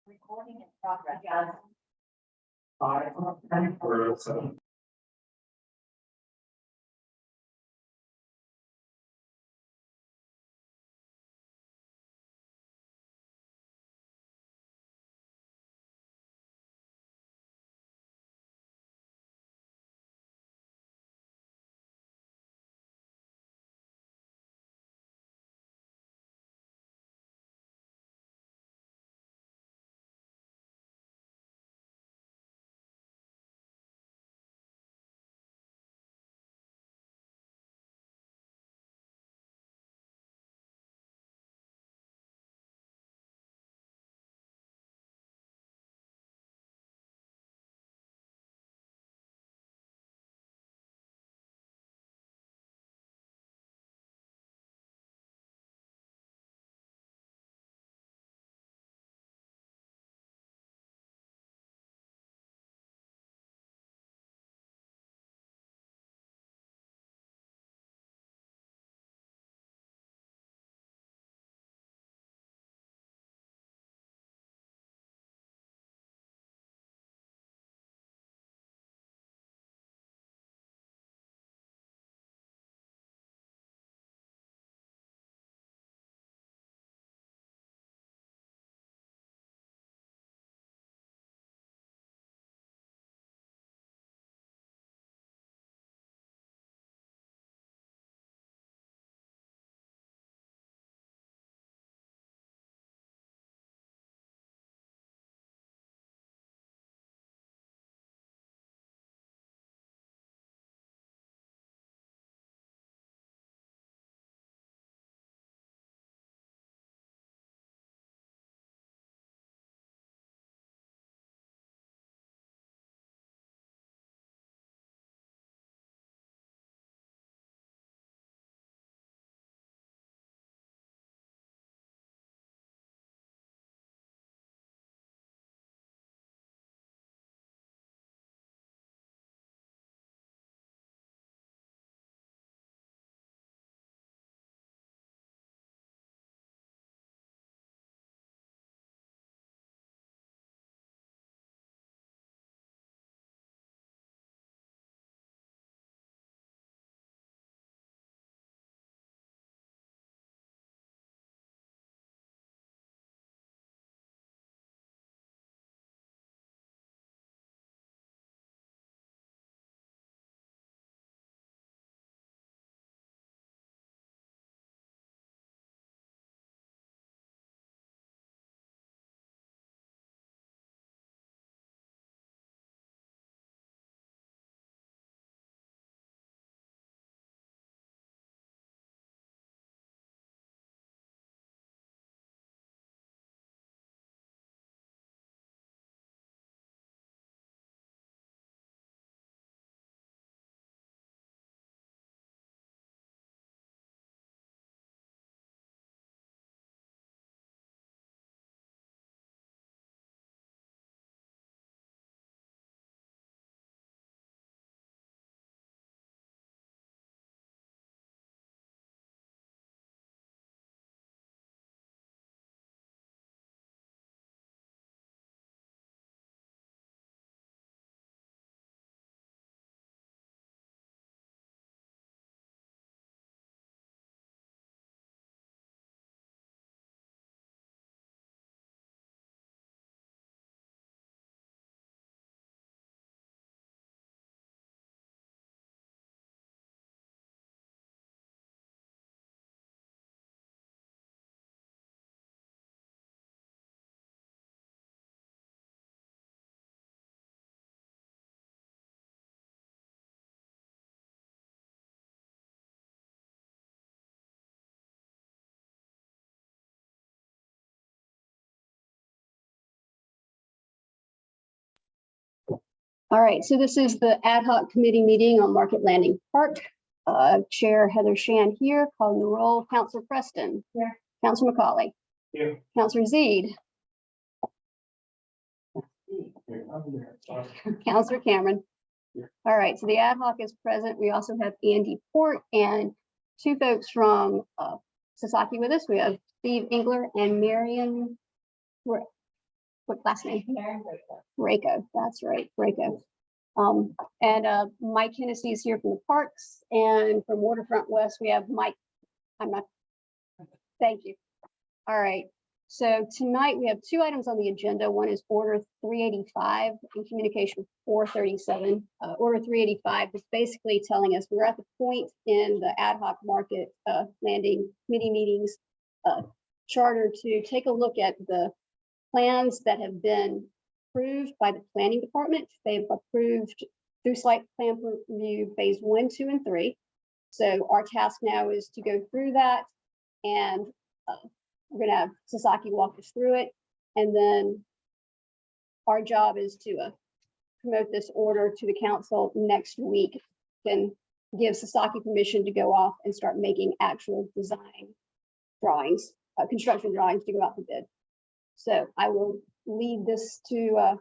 Recording in progress. Yes. All right, so this is the ad hoc committee meeting on Market Landing Park. Chair Heather Shan here, calling the roll. Councilor Preston. Here. Councilor McCauley. Here. Councilor Zeid. Councilor Cameron. Here. All right, so the ad hoc is present. We also have Andy Port and two folks from Sasaki with us. We have Steve Engler and Marion What last name? Rako, that's right, Rako. And Mike Hennessy is here from the Parks, and from Waterfront West, we have Mike. Thank you. All right, so tonight we have two items on the agenda. One is Order 385 and Communication 437. Order 385 is basically telling us we're at the point in the ad hoc market landing committee meetings charter to take a look at the plans that have been approved by the planning department. They've approved through site plan review phase 1, 2, and 3. So our task now is to go through that, and we're going to have Sasaki walk us through it, and then our job is to promote this order to the council next week and give Sasaki permission to go off and start making actual design drawings, construction drawings to go out for bid. So I will lead this to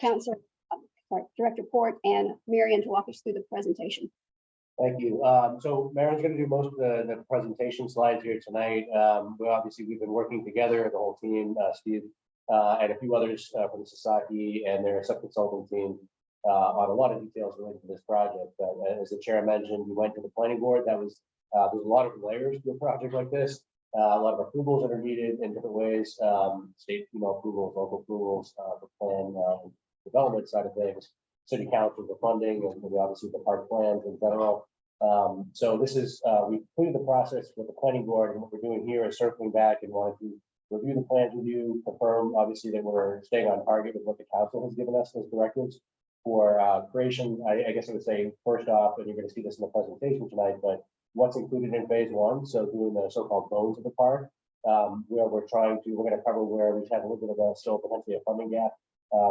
Director Port and Marion to walk us through the presentation. Thank you. So Marion's going to do most of the presentation slides here tonight. We've been working together, the whole team, Steve, and a few others from Sasaki and their sub-consulting team on a lot of details related to this project. As the chair mentioned, we went to the planning board. There's a lot of layers to a project like this. A lot of approvals that are needed in different ways, state approvals, local approvals, the plan development side of things, city council for funding, and obviously the park plans in general. So this is, we completed the process with the planning board, and what we're doing here is circling back and wanting to review the plans with you, confirm obviously that we're staying on target with what the council has given us as directives for creation. I guess I would say first off, and you're going to see this in the presentation tonight, but what's included in phase 1, so doing the so-called bones of the park, where we're going to cover where we have a little bit of still potentially a funding gap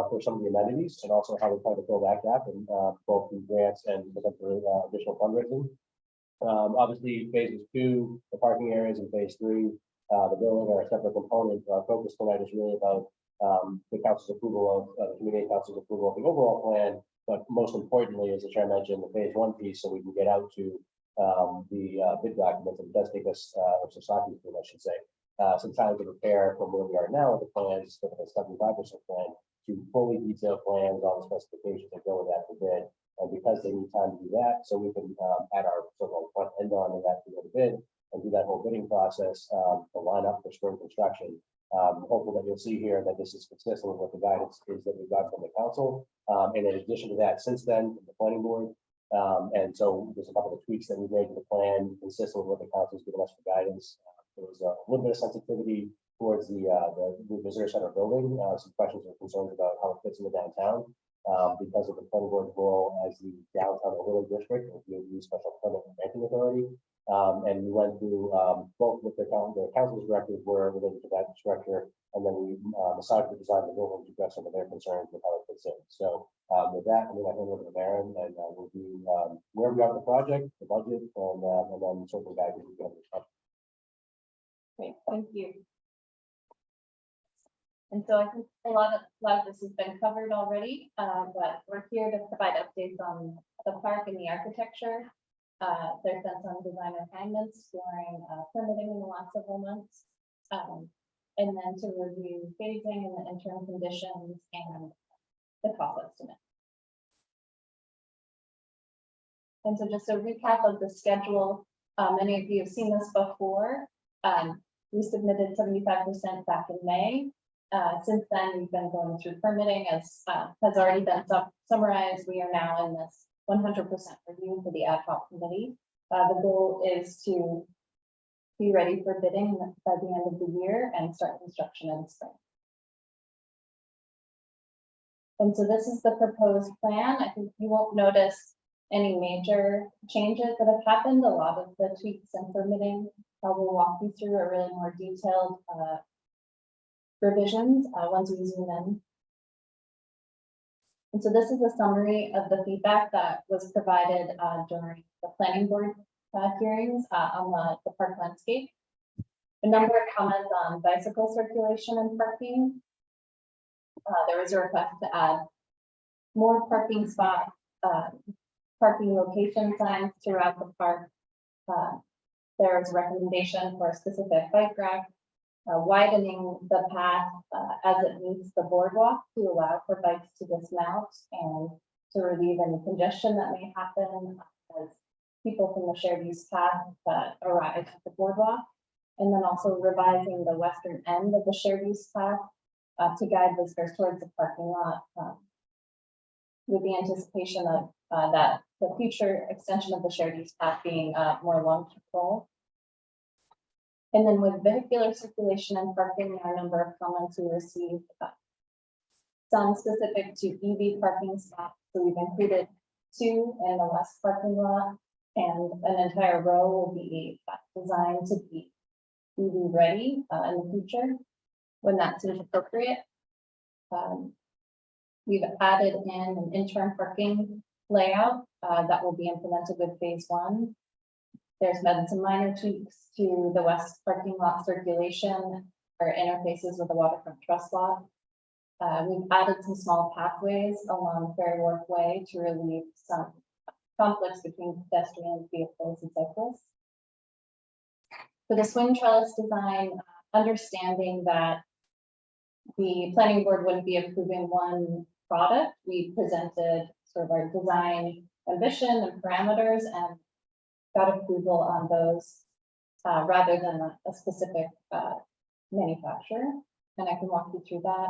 for some of the amenities, and also how we're trying to fill that gap in both through grants and potentially additional fundraising. Obviously, phases 2, the parking areas, and phase 3, the building are a separate component. Our focus tonight is really about the council's approval of the community council's approval of the overall plan, but most importantly, as the chair mentioned, the phase 1 piece, so we can get out to the bid documents. And it does take us, or Sasaki's team, I should say, some time to prepare from where we are now with the plans, with a 75% plan, to fully detailed plans, all the specifications that go with that for bid. And because they need time to do that, so we can add our so-called front end on to that to go to bid and do that whole bidding process to line up for spring construction. Hopeful that you'll see here that this is consistent with what the guidance is that we've got from the council. And in addition to that, since then, from the planning board, and so there's a couple of tweaks that we made to the plan consistent with what the council's given us for guidance. There was a little bit of sensitivity towards the visitor center building, some questions or concerns about how it fits in the downtown because of the planning board's role as the downtown overlay district with the special permit granting authority. And we went through both with the council's directives were related to that structure, and then we decided to design the building to address some of their concerns with how it fits in. So with that, I'm going to hand over to Maren, and we'll do where we are with the project, the budget, and then circle back as we go. Great, thank you. And so I think a lot of this has been covered already, but we're here to provide updates on the park and the architecture. There's been some design refinements during permitting in the last several months, and then to review phasing and the interim conditions and the cost estimate. And so just a recap of the schedule, many of you have seen this before. We submitted 75% back in May. Since then, we've been going through permitting, as has already been summarized. We are now in this 100% review for the ad hoc committee. The goal is to be ready for bidding by the end of the year and start construction in the spring. And so this is the proposed plan. I think you won't notice any major changes that have happened. A lot of the tweaks and permitting we'll walk you through are really more detailed revisions once we zoom in. And so this is a summary of the feedback that was provided during the planning board hearings on the park landscape. A number of comments on bicycle circulation and parking. There was a request to add more parking spots, parking location signs throughout the park. There is a recommendation for a specific bike rack widening the path as it meets the boardwalk to allow for bikes to dismount and to relieve any congestion that may happen as people from the shared use path arrive at the boardwalk. And then also revising the western end of the shared use path to guide visitors towards the parking lot with the anticipation of that the future extension of the shared use path being more long-term goal. And then with vehicular circulation and parking, there are a number of comments we received. Some specific to EV parking spots. So we've included 2 in the west parking lot, and an entire row will be designed to be EV ready in the future when that seems appropriate. We've added in an interim parking layout that will be implemented with phase 1. There's been some minor tweaks to the west parking lot circulation or interfaces with the waterfront trust lot. We've added some small pathways along Fair Wharf Way to relieve some conflicts between pedestrians, vehicles, and cyclists. For the swing trellis design, understanding that the planning board wouldn't be approving one product, we presented sort of our design ambition and parameters and got approval on those rather than a specific manufacturer. And I can walk you through that.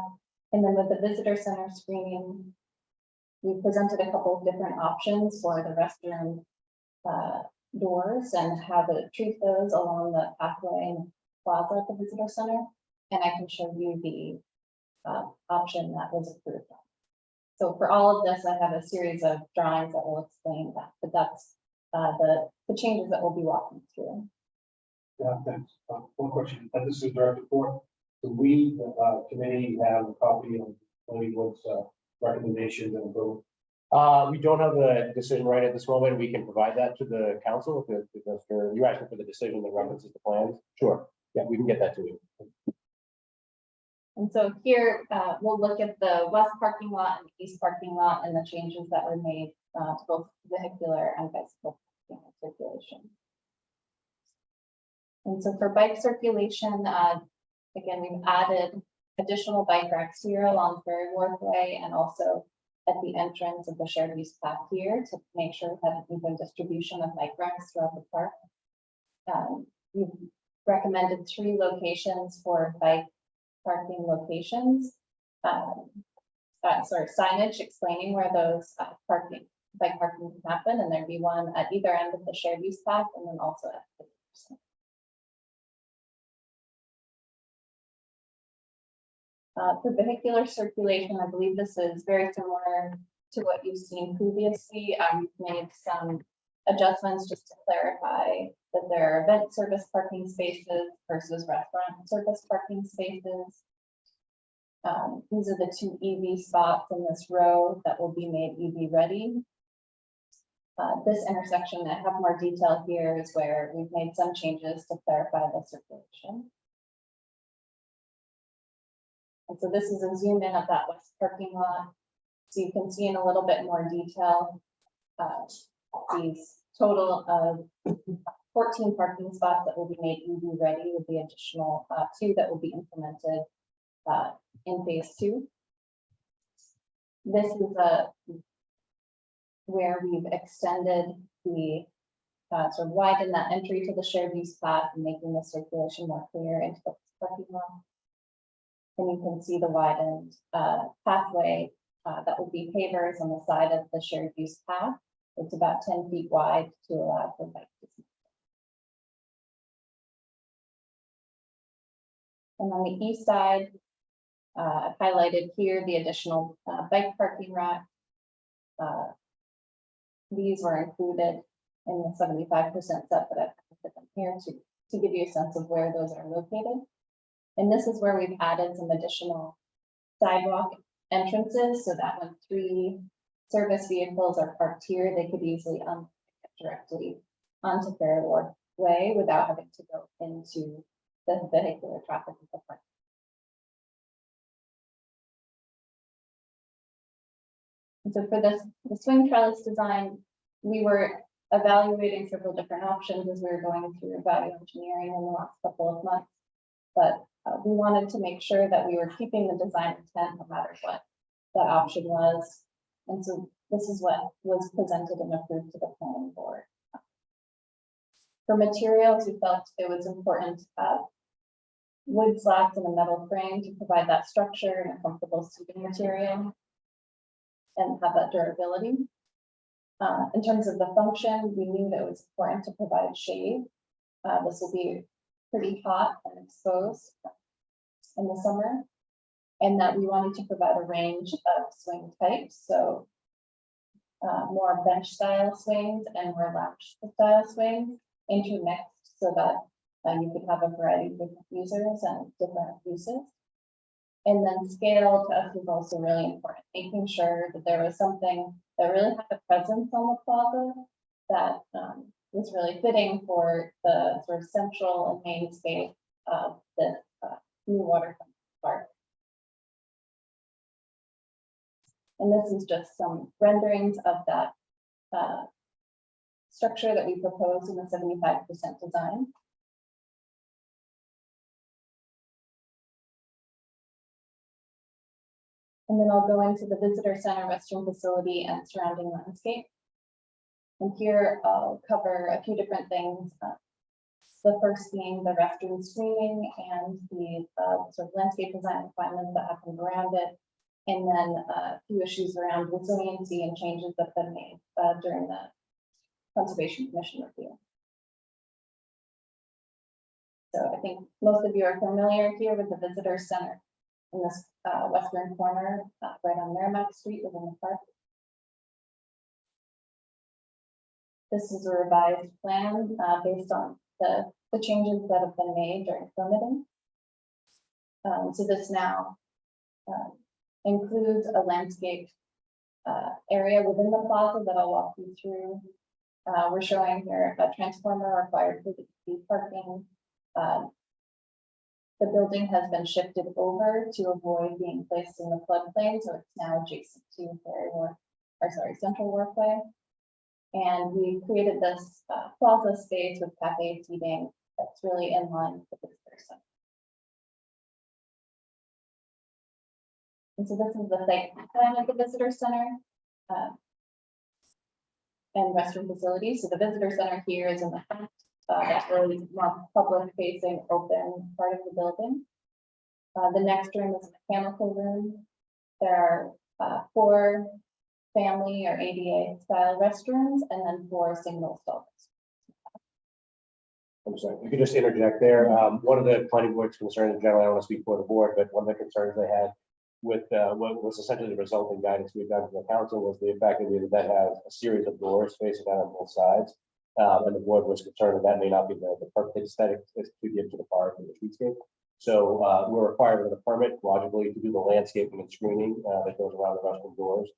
And then with the visitor center screening, we presented a couple of different options for the restroom doors and how to treat those along the pathway and plaza at the visitor center. And I can show you the option that was approved. So for all of this, I have a series of drawings that will explain that, but that's the changes that we'll be walking through. Yeah, thanks. One question, and this is directed for, do we, committee, have a copy of planning board's recommendations and vote? We don't have the decision right at this moment. We can provide that to the council if you're asking for the decision that references the plans. Sure. Yeah, we can get that to you. And so here, we'll look at the west parking lot and the east parking lot and the changes that were made to both vehicular and bicycle circulation. And so for bike circulation, again, we've added additional bike racks here along Fair Wharf Way and also at the entrance of the shared use path here to make sure we have an even distribution of bike racks throughout the park. We've recommended 3 locations for bike parking locations. Signage explaining where those bike parking can happen, and there'd be one at either end of the shared use path and then also at 50%. For vehicular circulation, I believe this is very similar to what you've seen previously. We've made some adjustments just to clarify that there are event service parking spaces versus restaurant service parking spaces. These are the 2 EV spots in this row that will be made EV ready. This intersection, I have more detail here, is where we've made some changes to clarify the circulation. And so this is a zoom in of that west parking lot. So you can see in a little bit more detail, these total of 14 parking spots that will be made EV ready with the additional 2 that will be implemented in phase 2. This is where we've extended the sort of widened that entry to the shared use path and making the circulation more clear into the parking lot. And you can see the widened pathway that will be pavers on the side of the shared use path. It's about 10 feet wide to allow for bike dismount. And on the east side, I've highlighted here the additional bike parking rack. These were included in the 75% set that I've put them here to give you a sense of where those are located. And this is where we've added some additional sidewalk entrances so that when 3 service vehicles are parked here, they could easily directly onto Fair Wharf Way without having to go into the vehicular traffic at the front. And so for the swing trellis design, we were evaluating several different options as we were going through value engineering in the last couple of months. but we wanted to make sure that we were keeping the design intent no matter what that option was. And so this is what was presented and approved to the planning board. For materials, we felt it was important to have wood slats and a metal frame to provide that structure and a comfortable seating material and have that durability. In terms of the function, we knew that it was important to provide shade. This will be pretty hot and exposed in the summer, and that we wanted to provide a range of swing types. So more bench style swings and more lounge style swings intermixed so that you could have a variety of different users and different uses. And then scale to us is also really important, making sure that there was something that really had a presence on the plaza that was really fitting for the sort of central and main space of this new waterfront park. And this is just some renderings of that structure that we proposed in the 75% design. And then I'll go into the visitor center, restroom facility, and surrounding landscape. And here I'll cover a few different things. The first being the restroom screening and the sort of landscape design requirements that happen around it. And then a few issues around resiliency and changes that have been made during the Conservation Commission review. So I think most of you are familiar here with the visitor center in this western corner, right on Merrimack Street within the park. This is a revised plan based on the changes that have been made during permitting. So this now includes a landscape area within the plaza that I'll walk you through. We're showing here a transformer required for the parking. The building has been shifted over to avoid being placed in the floodplain, so it's now adjacent to Central Workway. And we created this plaza space with cafe seating that's really in line with the visitor center. And so this is the site plan of the visitor center and restroom facilities. So the visitor center here is in the front. That's really more public facing open part of the building. The next room is a mechanical room. There are 4 family or ADA style restrooms and then 4 single stalls. I'm sorry, if you could just interject there. One of the planning board's concerns, in general, I don't want to speak for the board, but one of the concerns they had with what was essentially the resulting guidance we've done from the council was the fact that has a series of doors facing out on both sides. And the board was concerned that may not be the perfect aesthetic to give to the park and the streetscape. So we're required with a permit logically to do the landscaping and screening that goes around the restroom doors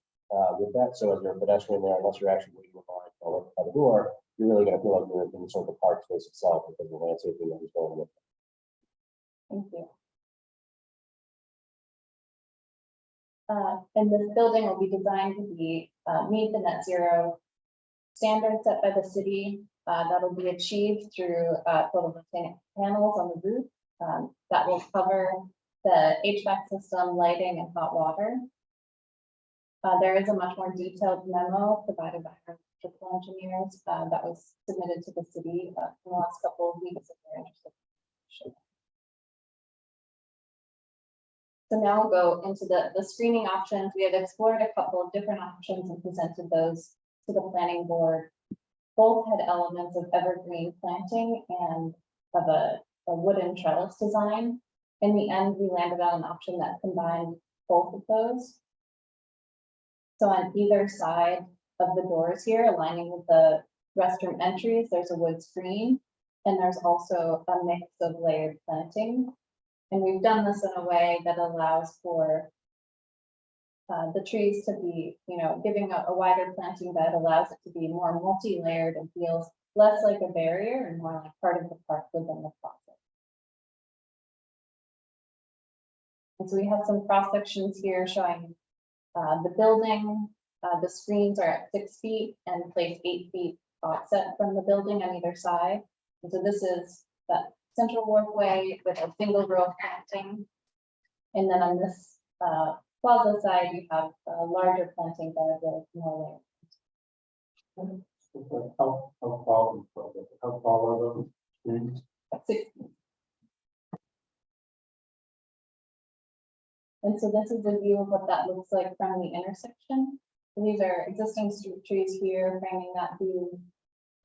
with that. So as you're a pedestrian there, unless you're actually waiting in line by the door, you're really going to feel like you're in sort of the park space itself because of the landscaping that is going with it. Thank you. And this building will be designed to meet the net zero standards set by the city. That'll be achieved through photovoltaic panels on the roof that will cover the HVAC system, lighting, and hot water. There is a much more detailed memo provided by our electrical engineers that was submitted to the city in the last couple of weeks if you're interested. So now we'll go into the screening options. We have explored a couple of different options and presented those to the planning board. Both had elements of evergreen planting and of a wooden trellis design. In the end, we landed on an option that combined both of those. So on either side of the doors here, aligning with the restroom entries, there's a wood screen, and there's also a mix of layered planting. And we've done this in a way that allows for the trees to be, giving a wider planting bed allows it to be more multi-layered and feels less like a barrier and more like part of the park within the plaza. And so we have some cross sections here showing the building. The screens are at 6 feet and placed 8 feet offset from the building on either side. And so this is that central walkway with a single row of planting. And then on this plaza side, you have a larger planting bed with more How far, how far are those? layers. And so this is a view of what that looks like from the intersection. So these are existing street trees here framing that view.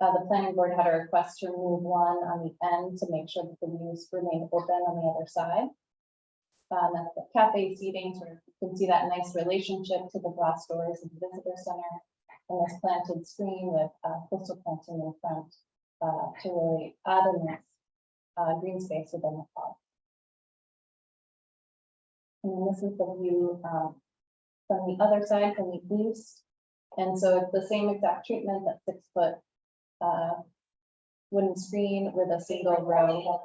The planning board had a request to remove one on the end to make sure that the views remain open on the other side. That's the cafe seating, sort of, you can see that nice relationship to the glass doors of the visitor center. And this planted screen with coastal planting in front to really add a nice green space within the park. And this is the view from the other side, from the east. And so it's the same exact treatment, that 6-foot wooden screen with a single row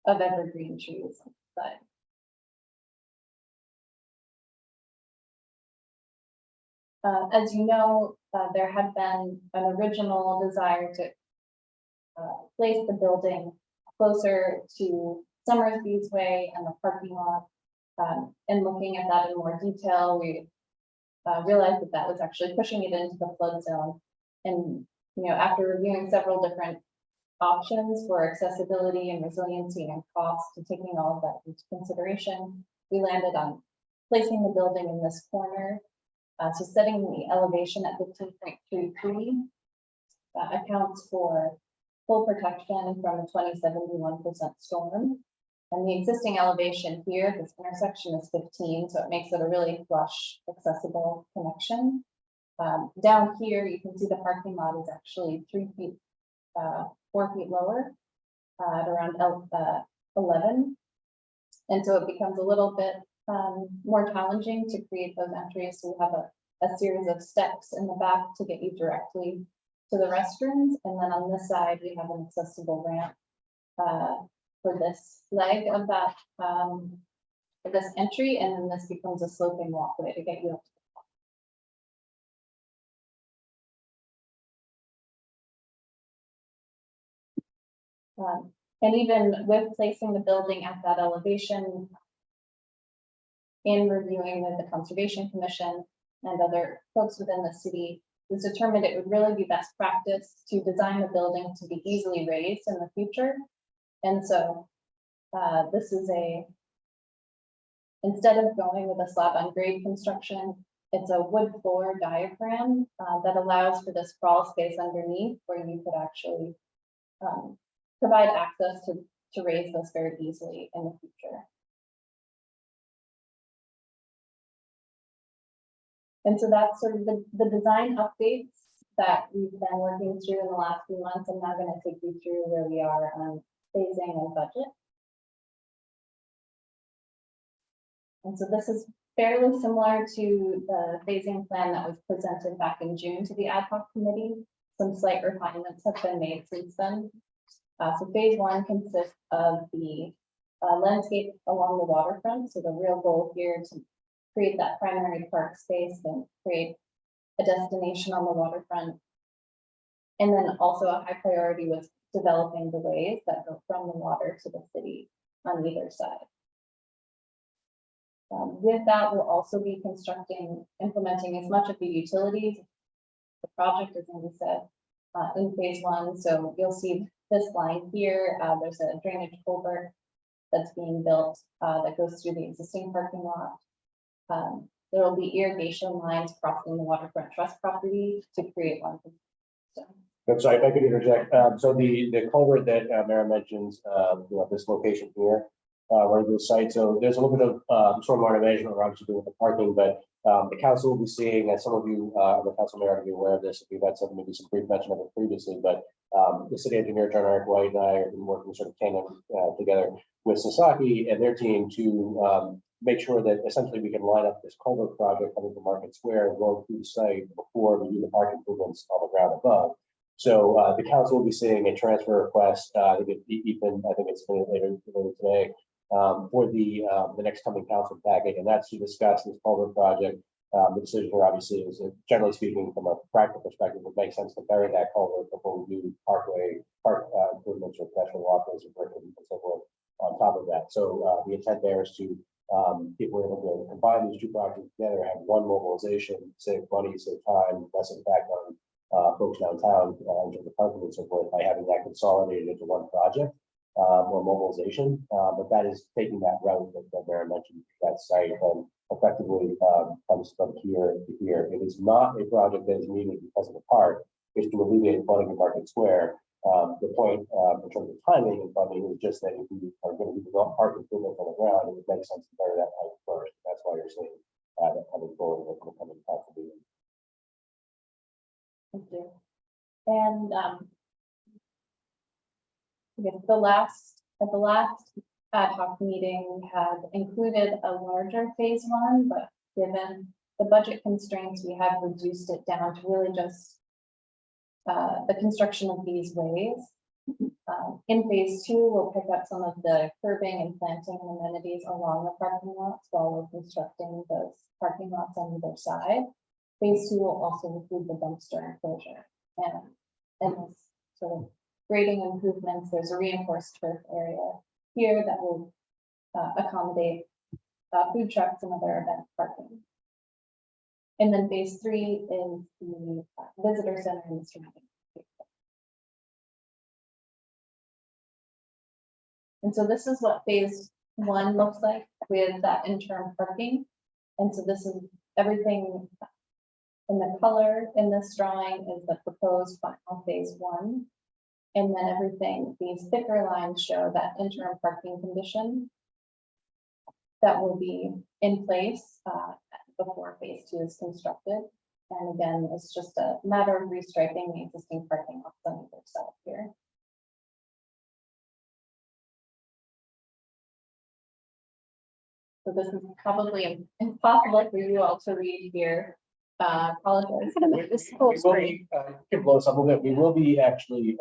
of evergreen trees. But as you know, there had been an original desire to place the building closer to Summersby's Way and the parking lot. And looking at that in more detail, we realized that that was actually pushing it into the flood zone. And, after reviewing several different options for accessibility and resiliency and cost, and taking all of that into consideration, we landed on placing the building in this corner. So setting the elevation at 15.33 accounts for full protection from a 2071% storm. And the existing elevation here, this intersection is 15, so it makes it a really flush, accessible connection. Down here, you can see the parking lot is actually 4 feet lower at around 11. And so it becomes a little bit more challenging to create those entries. So we have a series of steps in the back to get you directly to the restrooms. And then on this side, we have an accessible ramp for this leg of that, for this entry. And then this becomes a sloping walkway to get you up to the top. And even with placing the building at that elevation, in reviewing with the Conservation Commission and other folks within the city, it was determined it would really be best practice to design the building to be easily raised in the future. And so this is instead of going with a slab on grade construction, it's a wood floor diaphragm that allows for this crawl space underneath where you could actually provide access to raise this very easily in the future. And so that's sort of the design updates that we've been working through in the last few months. I'm now going to take you through where we are on phasing and budget. And so this is fairly similar to the phasing plan that was presented back in June to the ad hoc committee. Some slight refinements have been made since then. So phase 1 consists of the landscape along the waterfront. So the real goal here to create that primary park space and create a destination on the waterfront. And then also a high priority was developing the ways that go from the water to the city on either side. With that, we'll also be implementing as much of the utilities. The project, as Andy said, in phase 1. So you'll see this line here. There's a drainage culvert that's being built that goes through the existing parking lot. There will be irrigation lines crossing the waterfront trust property to create one. I'm sorry if I could interject. So the culvert that Mara mentions, this location here, one of those sites. So there's a little bit of stormwater management we're obviously doing with the parking, but the council will be seeing, as some of you, the council may already be aware of this, if we've had maybe some brief mention of it previously, but the city engineer, John Eric White, and I have been working sort of tandem together with Sasaki and their team to make sure that essentially we can line up this culvert project coming from Market Square and going through the site before we do the park improvements on the ground above. So the council will be seeing a transfer request. I think it's later today for the next coming council package, and that's to discuss this culvert project The decision here obviously is, generally speaking, from a practical perspective, it makes sense to bury that culvert before we do park improvements or pedestrian walkways or brick and so forth on top of that. So the intent there is to, if we're able to combine these two projects together, have one mobilization, save money, save time, less impact on folks downtown in terms of parking and so forth by having that consolidated into one project or mobilization. But that is taking that route that Mary mentioned, that site and effectively comes from here to here. It is not a project that is needed because of the park. It's to alleviate flooding in Market Square. The point in terms of timing and funding is just that if we are going to do park improvements on the ground, it would make sense to bury that pipe first. That's why you're seeing that coming forward with the coming possibility. Thank you. And at the last ad hoc meeting, we had included a larger phase one, but given the budget constraints, we have reduced it down to really just the construction of these ways. In phase two, we'll pick up some of the curbing and planting amenities along the parking lots while we're constructing those parking lots on either side. Phase two will also include the dumpster enclosure and this sort of grading improvements. There's a reinforced turf area here that will accommodate food trucks and other event parking. And then phase three is the visitor center and the surrounding. And so this is what phase one looks like with that interim parking. And so this is everything in the color in this drawing is the proposed final phase one. And then everything, these thicker lines show that interim parking condition that will be in place before phase two is constructed. And again, it's just a matter of restriping the existing parking lots on either side here. So this is probably impossible for you all to read here. Apologize. I'm gonna move this full We will screen. be, can blow some of it. We will be actually,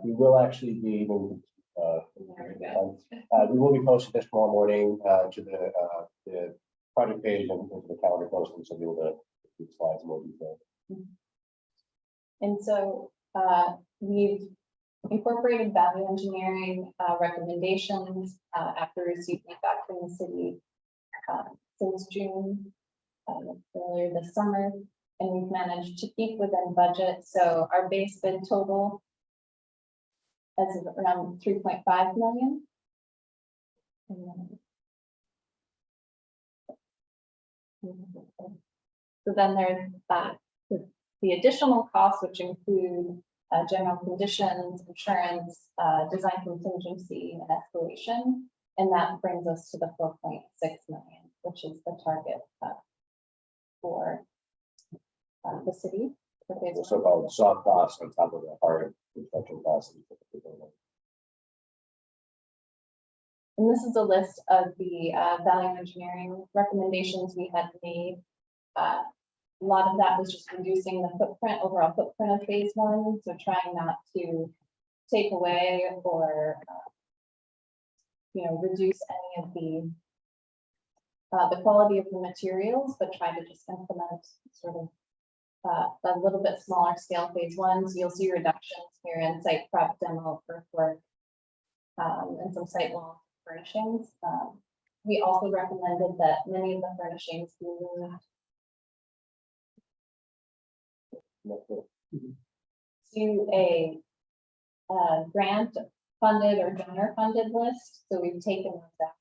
we will actually be, we will be posting this tomorrow morning to the project page and to the calendar posting, so we'll be able to see the slides in more detail. And so we've incorporated value engineering recommendations after receiving feedback from the city since June earlier this summer, and we've managed to keep within budget. So our base bid total is around 3.5 million. So then there's the additional costs, which include general conditions, insurance, design contingency, and escalation. And that brings us to the 4.6 million, which is the target for the city. The so-called soft costs on top of the hard construction costs. And this is a list of the value engineering recommendations we had made. A lot of that was just reducing the footprint, overall footprint of phase one. So trying not to take away or, reduce any of the quality of the materials, but try to just implement sort of a little bit smaller scale phase one. So you'll see reductions here in site prep, demo, earthwork, and some site wall furnishings. We also recommended that many of the furnishings be moved to a grant funded or donor funded list. So we've taken that.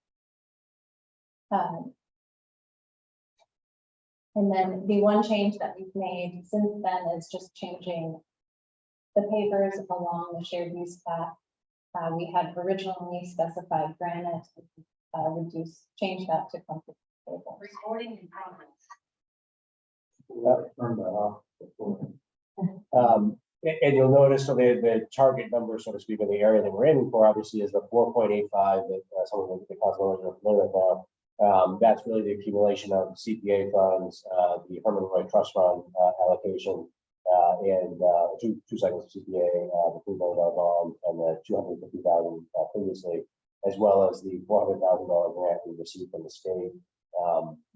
And then the one change that we've made since then is just changing the pavers along the shared use path. We had originally specified granite, change that to concrete pavers. Recording in progress. Turn that off. And you'll notice, so the target number, so to speak, in the area that we're aiming for, obviously, is the 4.85 that some of the councilors are familiar with now. That's really the accumulation of CPA funds, the Herman Roy Trust Fund allocation, and two cycles of CPA, the $3 million bond, and the $250,000 previously, as well as the $400,000 grant we received from the state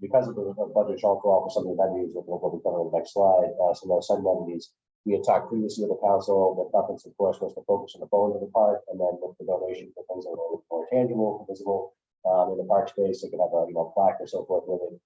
Because of the budget shortfall for some of the amenities, which we'll be covering on the next slide, some of those sudden amenities, we had talked previously with the council, the preference, of course, was to focus on the bones of the park and then look for donation for things that are a little more tangible, visible, in the park space. They could have a, plaque or so forth with it.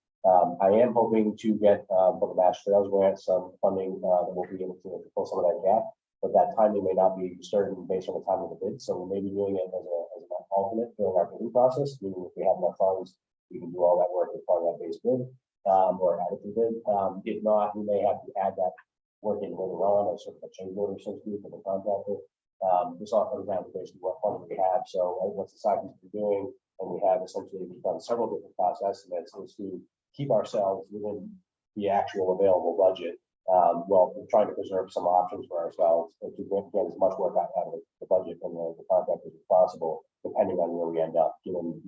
I am hoping to get, from the Mass Trails grant, some funding, that will be able to pull some of that gap, but that timing may not be certain based on the time of the bid. So we may be doing it as an alternate during our bidding process, meaning if we have enough funds, we can do all that work as part of that base bid, or add it to bid. If not, we may have to add that work in later on, or sort of a change order, so to speak, for the contractor. This all comes down to basically what funding we have. So what society's been doing, and we have essentially done several different cost estimates, is to keep ourselves within the actual available budget. Well, we're trying to preserve some options for ourselves and to get as much work out of the budget from the contractors as possible, depending on where we end up, given,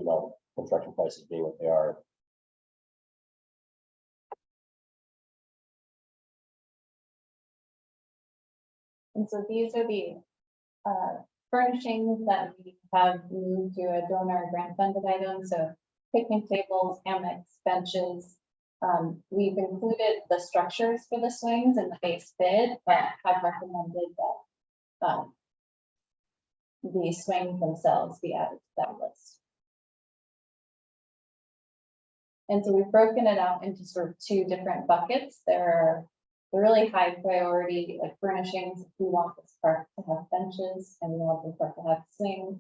construction prices being what they are. And so these are the furnishings that we have moved to a donor grant funded item. So picnic tables, hammocks, benches. We've included the structures for the swings in the base bid, but have recommended that the swings themselves be added to that list. And so we've broken it out into sort of two different buckets. There are the really high priority, like furnishings. We want this park to have benches and we want the park to have swings.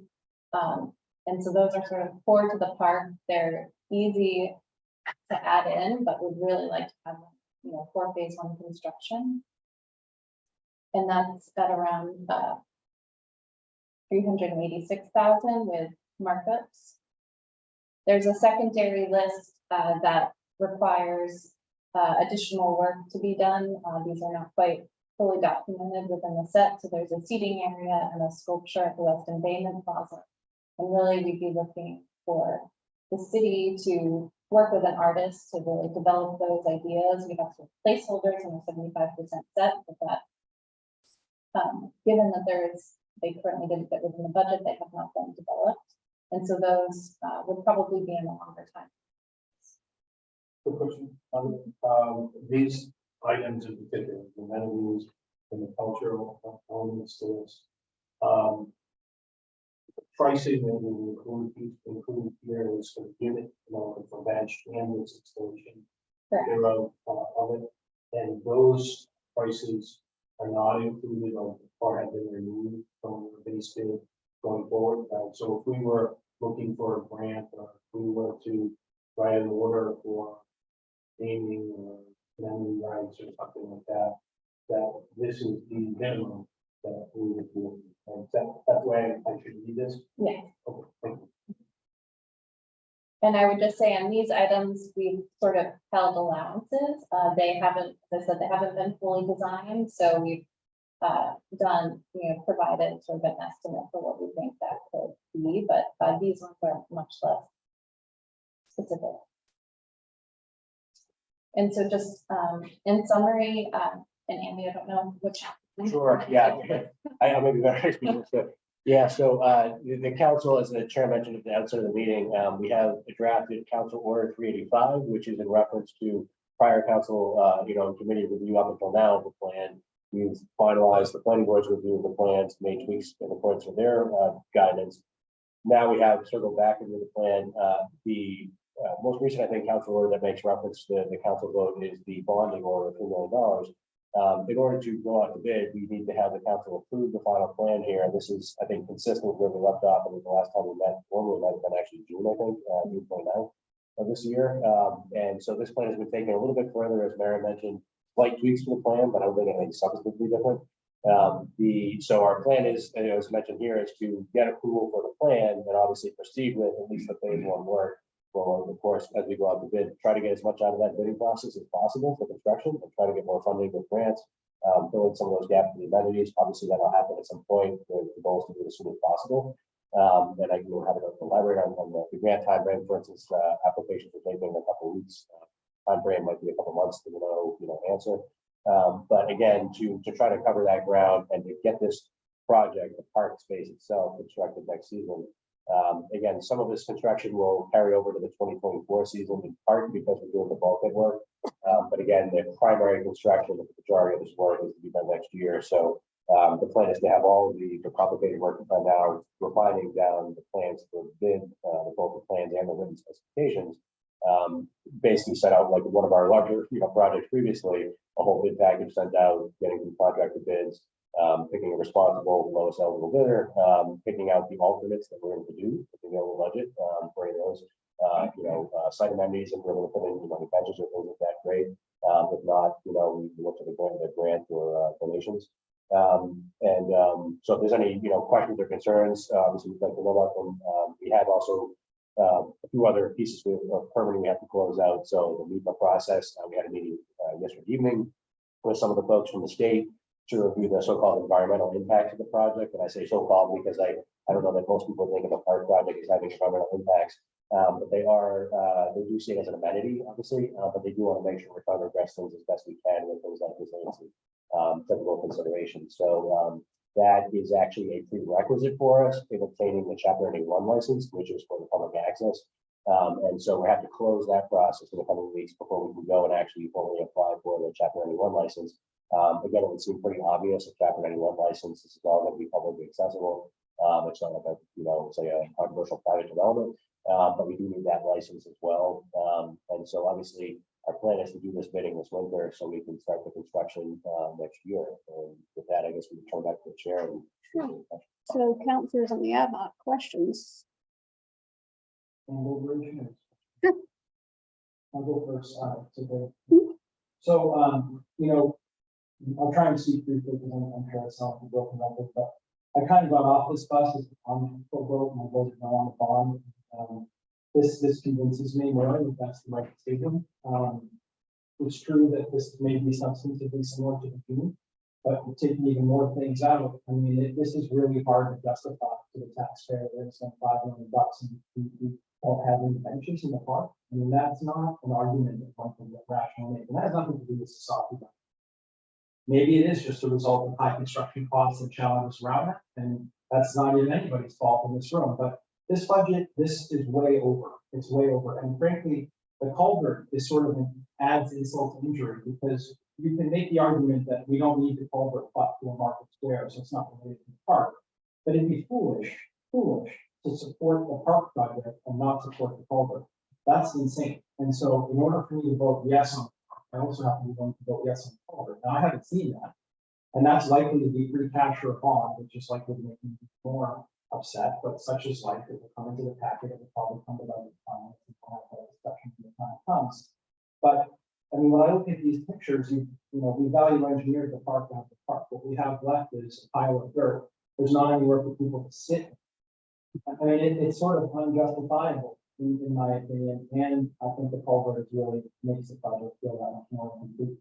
And so those are sort of core to the park. They're easy to add in, but we'd really like to have them, for phase one construction. And that's at around 386,000 with markups. There's a secondary list that requires additional work to be done. These are not quite fully documented within the set. So there's a seating area and a sculpture at the West Embayment Plaza. And really we'd be looking for the city to work with an artist to really develop those ideas. We have some placeholders in a 75% set, but that, given that they currently didn't fit within the budget, they have not been developed. And so those would probably be in a longer time. Good question. These items in particular, the amenities and the cultural elements to this. The pricing that we include here is for the unit, for bench and its installation. Thereof of it, and those prices are not included or have been removed from the base bid going forward. So if we were looking for a grant, or if we were to write an order for naming or amenity rights or something like that, that this is the minimum that we would do. And that way I should read this. Yeah. Okay, thank you. And I would just say on these items, we've sort of held allowances. They haven't, as I said, they haven't been fully designed. So we've done, provided sort of an estimate for what we think that could be, but these ones are much less specific. And so just in summary, and Andy, I don't know which. Sure, yeah, I may be better speaking to. Yeah, so the council, as the chair mentioned at the outset of the meeting, we have a drafted council order 385, which is in reference to prior council, committee review up until now of the plan. We've finalized the planning board's review of the plans, made tweaks in accordance with their guidance. Now we have circled back into the plan. The most recent, I think, council order that makes reference to the council vote is the bonding order of $3 million. In order to go out to bid, we need to have the council approve the final plan here. And this is, I think, consistent with where we left off. I think the last time we met, formally might have been actually June, I think, June 29th of this year. And so this plan has been taken a little bit further, as Mary mentioned, slight tweaks to the plan, but I don't think anything substantively different. So our plan is, as mentioned here, is to get approval for the plan and obviously proceed with at least the phase one work. Well, of course, as we go out to bid, try to get as much out of that bidding process as possible for construction and try to get more funding with grants, fill in some of those gaps in the amenities. Obviously, that'll happen at some point. The goal is to do it as soon as possible. And I can have it elaborate on the grant time frame. For instance, applications are taking a couple of weeks. Time frame might be a couple of months to answer. But again, to try to cover that ground and to get this project, the park space itself, constructed next season. Again, some of this construction will carry over to the 2024 season in part because we're doing the bulkhead work. But again, the primary construction, the majority of this work is to be done next year. So the plan is to have all of the complicated work done now, refining down the plans for bid, both the plans and the written specifications. Basically set out like one of our larger, projects previously, a whole bid package sent out, getting the contractor bids, picking a responsible lowest eligible bidder, picking out the alternates that we're going to do, picking out the budget for any of those, site amenities, and we're going to put in, benches or things like that, great. If not, we look to the grant or donations. So if there's any, questions or concerns, obviously we'd like to know about them. We have also a few other pieces of permitting we have to close out. So the NEPA process, we had a meeting yesterday evening with some of the folks from the state to review the so-called environmental impact of the project. And I say so-called because I don't know that most people think of a park project as having environmental impacts, but they do see it as an amenity, obviously, but they do want to make sure we're trying to address things as best we can with things like resiliency, typical considerations. So that is actually a prerequisite for us in obtaining the Chapter 91 license, which is for the public access. And so we have to close that process in the coming weeks before we can go and actually formally apply for the Chapter 91 license. Again, it would seem pretty obvious a Chapter 91 license. This is all going to be publicly accessible. It's not like say a controversial private development, but we do need that license as well. And so obviously our plan is to do this bidding this winter so we can start the construction next year. And with that, I guess we can turn back to the chair. And Sure. So councilors on the ad hoc questions. I'll go first today. Mhm. So, I'll try and speak briefly because I'm sure it's not broken up, but I kind of got off this bus as I'm so broke, my vote is now on the bond. This convinces me more that that's the right decision. It's true that this may be substantively similar to the June, but taking even more things out, I mean, this is really hard to justify to the taxpayer. There's some $5 million and we don't have any benches in the park. I mean, that's not an argument that one can get rational make, and that has nothing to do with society. Maybe it is just a result of high construction costs and challenges around it, and that's not even anybody's fault in this room. But this budget, this is way over. It's way over, and frankly, the culvert is sort of adds insult to injury because you can make the argument that we don't need the culvert but to a market square, so it's not related to the park. But it'd be foolish to support the park project and not support the culvert. That's insane. And so in order for me to vote yes on, I also have to be willing to vote yes on the culvert. Now I haven't seen that. And that's likely to be free cash or a bond, which is likely to make me more upset, but such is life. It will come into the packet, it will probably come to the time, discussion when the time comes. But I mean, when I look at these pictures, we value engineered the park to have the park. What we have left is a pile of dirt. There's not anywhere for people to sit. I mean, it's sort of unjustifiable in my opinion, and I think the culvert really makes the project feel that much more complete.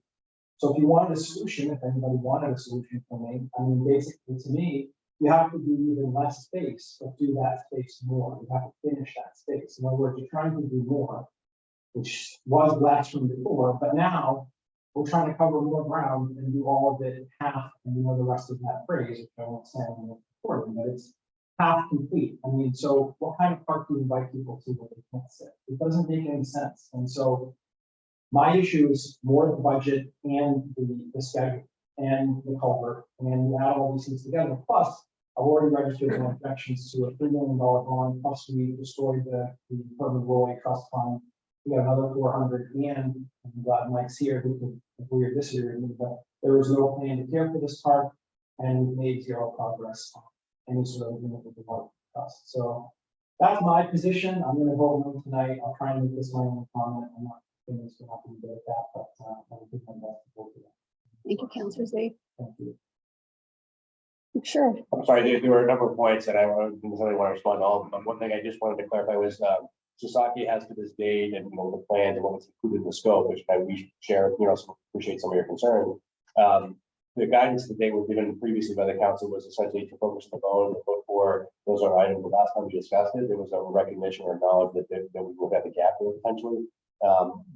So if you wanted a solution, if anybody wanted a solution for me, I mean, basically to me, you have to do even less space, but do that space more. You have to finish that space. In other words, you're trying to do more, which was less from before, but now we're trying to cover more ground and do all of it half, and the rest of that phrase, which I won't say in the recording, but it's half complete. I mean, so what kind of park do you invite people to where they can't sit? It doesn't make any sense. And so my issue is more the budget and the schedule and the culvert, and you add all these things together. Plus, I've already registered some objections to a $3 million bond, plus we destroyed the Urban Roy Trust Fund. We got another 400, and I'm glad Mike's here who can agree or disagree with me, but there was no plan to care for this park, and we made zero progress on any sort of agreement with the Water Trust. So that's my position. I'm going to vote no tonight. I'll try and make this my own comment. I'm not finished, we're not going to do that, but I'll do my best to vote for that. Thank you, Councilor Z. Thank you. Sure. I'm sorry, there were a number of points that I didn't really want to respond to all of them. One thing I just wanted to clarify was Sasaki has to this date and the plans and what's included in the scope, which we share, so appreciate some of your concern. The guidance that they were given previously by the council was essentially to focus the vote and vote for those are items. The last time we discussed it, there was a recognition or knowledge that we would have a gap there potentially.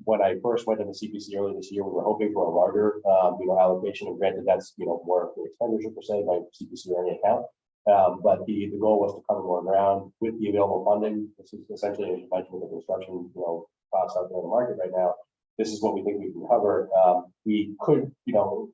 When I first went to the CPC earlier this year, we were hoping for a larger, allocation, and granted that's, more for expenditure per se by CPC or any account. But the goal was to cover more ground with the available funding. This is essentially, as you mentioned, with the construction, costs out there in the market right now. This is what we think we can cover. We could,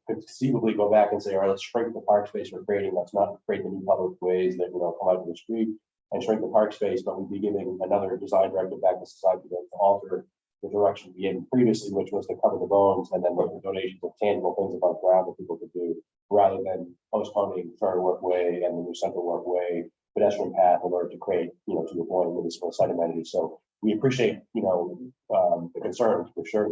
conceivably go back and say, all right, let's shrink the park space we're creating. Let's not create the new public ways that, come out to the street and shrink the park space, but we'd be giving another design directive back to society to alter the direction we had previously, which was to cover the bones and then look at donations of tangible things above ground that people could do, rather than postponing Third Workway and the new Central Workway pedestrian path in order to create, to your point, municipal site amenities. So we appreciate, the concerns for sure.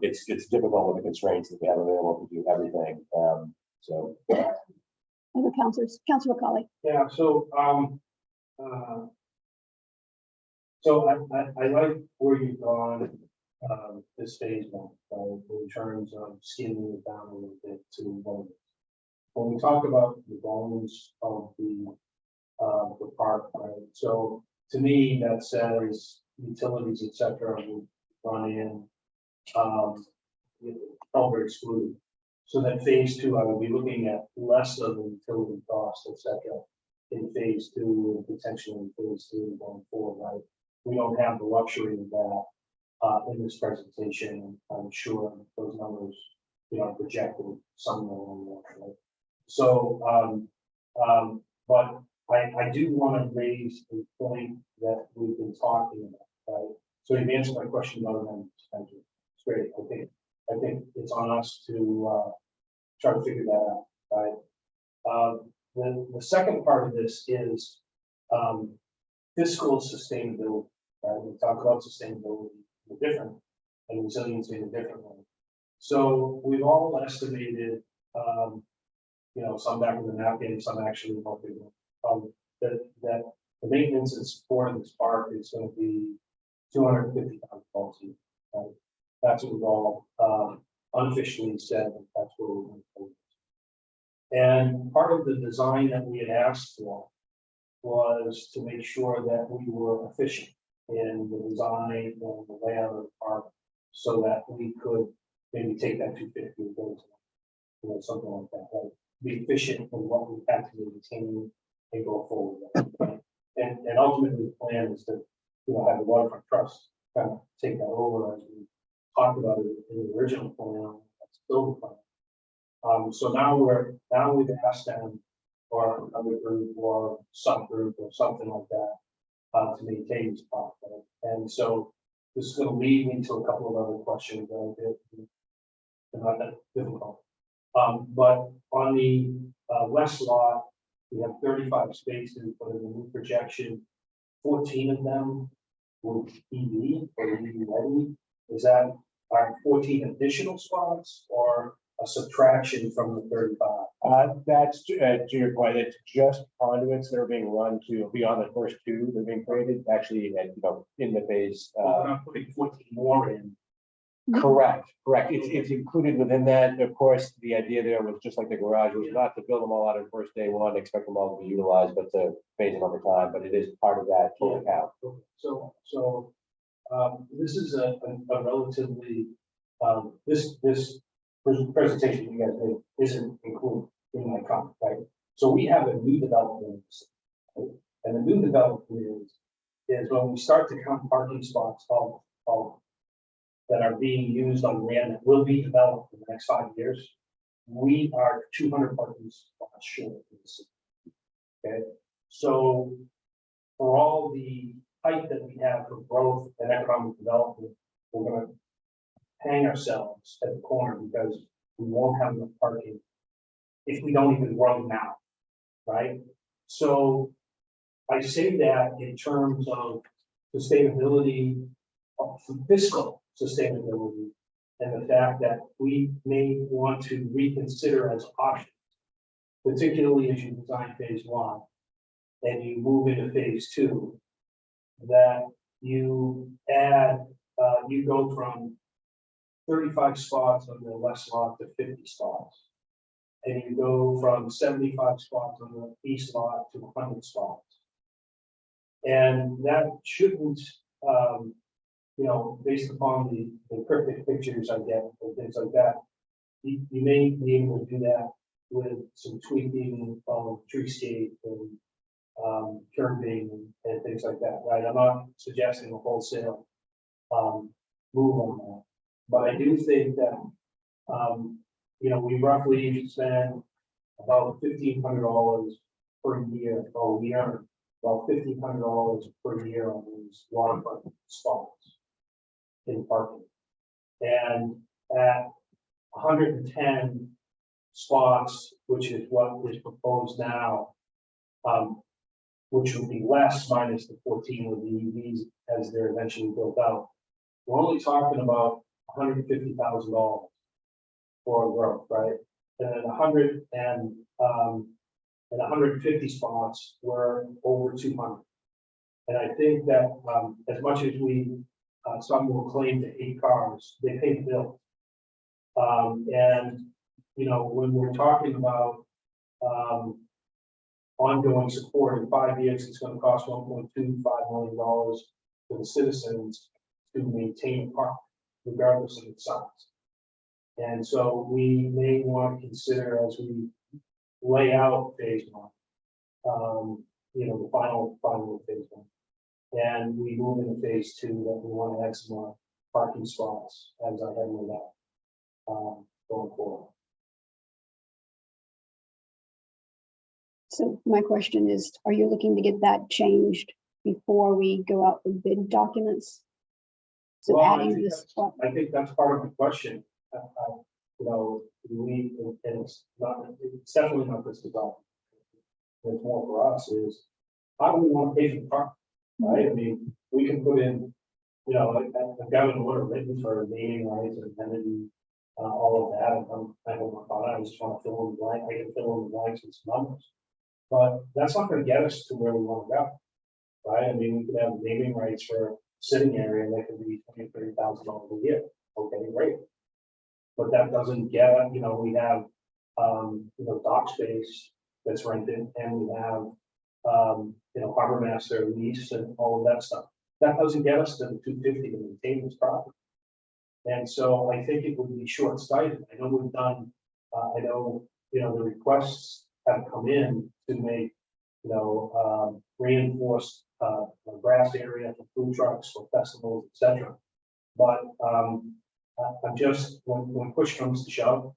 It's difficult with the constraints that we have available to do everything. Other councilors, Councilor McCauley. Yeah, so I like where you've gone, this phase one, right, in terms of scaling it down a little bit to bones. When we talk about the bones of the park, right, so to me, that says utilities, et cetera, will run in, over excluded. So that phase two, I would be looking at less of the utility cost, et cetera, in phase two, and potentially in phase three going forward, right? We don't have the luxury of that in this presentation. I'm sure those numbers, projected somewhere along there, right? So, but I do want to raise a point that we've been talking about, right? So you've answered my question about amendments. Thank you. It's great. I think it's on us to try to figure that out, right? The second part of this is fiscal sustainability, right? We talk about sustainability in a different and resiliency in a different way. So we've all estimated, some back in the napkin, some actually more bigger, that the maintenance and support of this park is going to be $250,000, right? That's what we've all unofficially said. That's what we're going to do. And part of the design that we had asked for was to make sure that we were efficient in the design and the layout of the park, so that we could maybe take that 250 and go to, something like that, right? Be efficient in what we have to maintain and go forward with, right? And ultimately the plan is to, have the waterfront trust kind of take that over as we talked about it in the original plan. That's still the plan. So now we've asked them, or another group or subgroup or something like that, to maintain this park, right? And so this is going to lead me to a couple of other questions that are not that difficult. But on the west lot, we have 35 spaces, but in the new projection, 14 of them will be EV or EV ready. Is that our 14 additional spots or a subtraction from the 35? That's to your point. It's just conduits that are being run to beyond the first two that are being created. Actually, in the phase. We're not putting 14 more in. Correct. It's included within that. Of course, the idea there was just like the garage was not to build them all out on first day one, expect them all to be utilized, but to phase them over time. But it is part of that total count. So this is a relatively this presentation you guys made isn't included in my comment, right? So we have a new development, right? And the new development is when we start to count parking spots of that are being used on land that will be developed in the next 5 years, we are 200 parking spots short of the city. Okay, so for all the height that we have for growth and economic development, we're going to hang ourselves at the corner because we won't have enough parking if we don't even grow now, right? So I say that in terms of sustainability, of fiscal sustainability, and the fact that we may want to reconsider as options, particularly as you design phase one and you move into phase two, that you add, you go from 35 spots on the west lot to 50 spots. And you go from 75 spots on the east lot to 100 spots. And that shouldn't, based upon the cryptic pictures I get and things like that, you may be able to do that with some tweaking of treescape and curbing and things like that, right? I'm not suggesting a wholesale move on that. But I do think that, we roughly spend about $1,500 per year, or we earn about $1,500 per year on these waterfront spots in parking. And at 110 spots, which is what is proposed now, which would be less minus the 14 with the EVs as they're eventually built out. We're only talking about $150,000 for growth, right? And 150 spots were over 200. And I think that as much as some will claim to hate cars, they pay the bill. When we're talking about ongoing support in 5 years, it's going to cost $1.25 million for the citizens to maintain a park, regardless of its size. And so we may want to consider, as we lay out phase one, the final phase one, and we move into phase two, that we want to add some more parking spots, as I had laid out, going forward. So my question is, are you looking to get that changed before we go out for bid documents? So Well, adding this spot, I think that's part of the question. It's definitely not this design. It's more for us is, how do we want to pay for the park, right? I mean, we can put in, I've got an order written for naming rights and amenity, all of that. I don't know about it. I just want to fill in the blank. I can fill in the blanks with some numbers. But that's not going to get us to where we want to go, right? I mean, we could have naming rights for a sitting area that could be $20,000 to $30,000 a year. Okay, great. But that doesn't get, we have, dock space that's rented, and we have, harbor master lease and all of that stuff. That doesn't get us to the 250 to maintain this property. And so I think it would be short-sighted. I know we've done, the requests have come in to make, reinforced grass area for food trucks, for festivals, etc. But I'm just, when push comes to shove,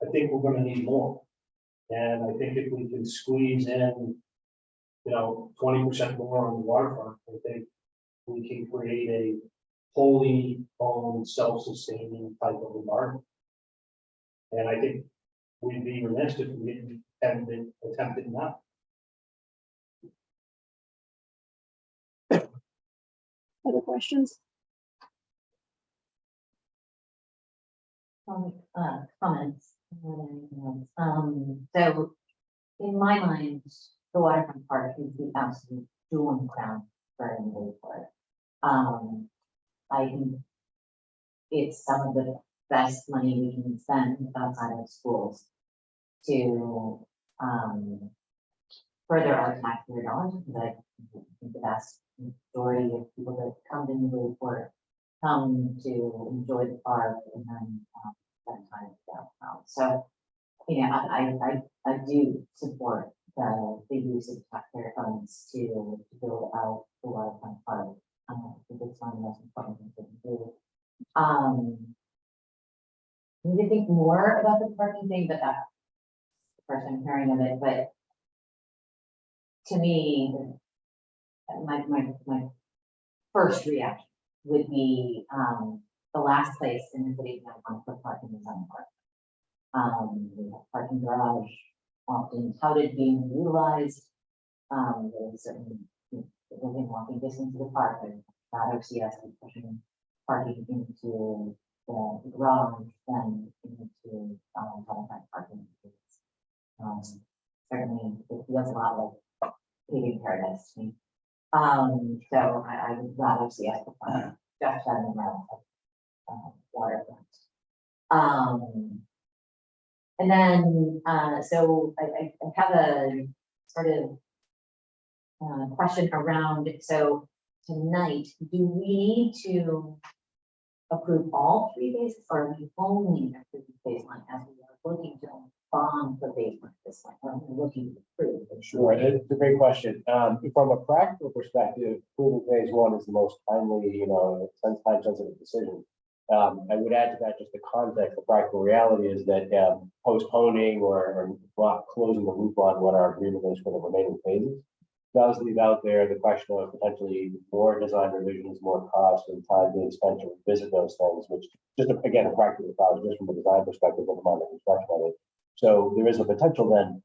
I think we're going to need more. And I think if we can squeeze in, 20% more on the waterfront, I think we can create a wholly owned, self-sustaining type of environment. And I think we'd be remiss if we didn't attempted that. other questions? Comments. So in my mind, the waterfront park is the absolute jewel crown for anybody for it. I think it's some of the best money we can spend outside of schools to further our taxpayer dollars, because I think the vast majority of people that come to Newburyport come to enjoy the park and then spend time downtown. So, I do support the use of taxpayer funds to build out the waterfront park. I think it's one of the most important things we can do. I need to think more about the parking thing, but that's the first I'm hearing of it. But to me, my first reaction would be the last place in the city that I want to put parking is on the park. We have parking garage often touted being utilized. There's certainly within walking distance of the park, and that OCS is pushing parking into the garage and into parking. Certainly, it feels a lot like paving paradise to me. So I would rather see us just having around waterfront. And then, so I have a sort of question around, so tonight, do we need to approve all 3 phases, or we only approve phase one as we are looking to bond for phase one at this point, or looking to approve? Sure, it's a great question. From a practical perspective, approving phase one is the most timely, time sensitive decision. I would add to that just the context. The practical reality is that postponing or not closing the loop on what our agreement is for the remaining phases does leave out there the question of potentially more design revisions, more cost and time being spent to revisit those things, which just again, a practical thought, just from a design perspective, never mind the construction of it. So there is a potential then.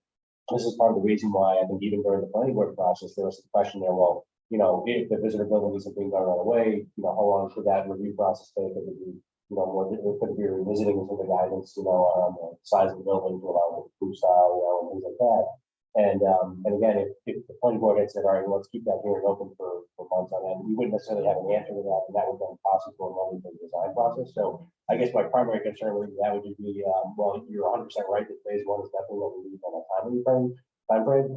This is part of the reason why I think even during the planning board process, there was the question there, well, if the visitor building isn't being done right away, how long should that review process take? It would be, more, it could be revisiting some of the guidance, on the size of the building to allow the food style, and things like that. And again, if the planning board had said, all right, well, let's keep that hearing open for months on end, we wouldn't necessarily have an answer to that, and that would then cost us more money for the design process. So I guess my primary concern with that would be, well, you're 100% right that phase one is definitely what we need on a time frame.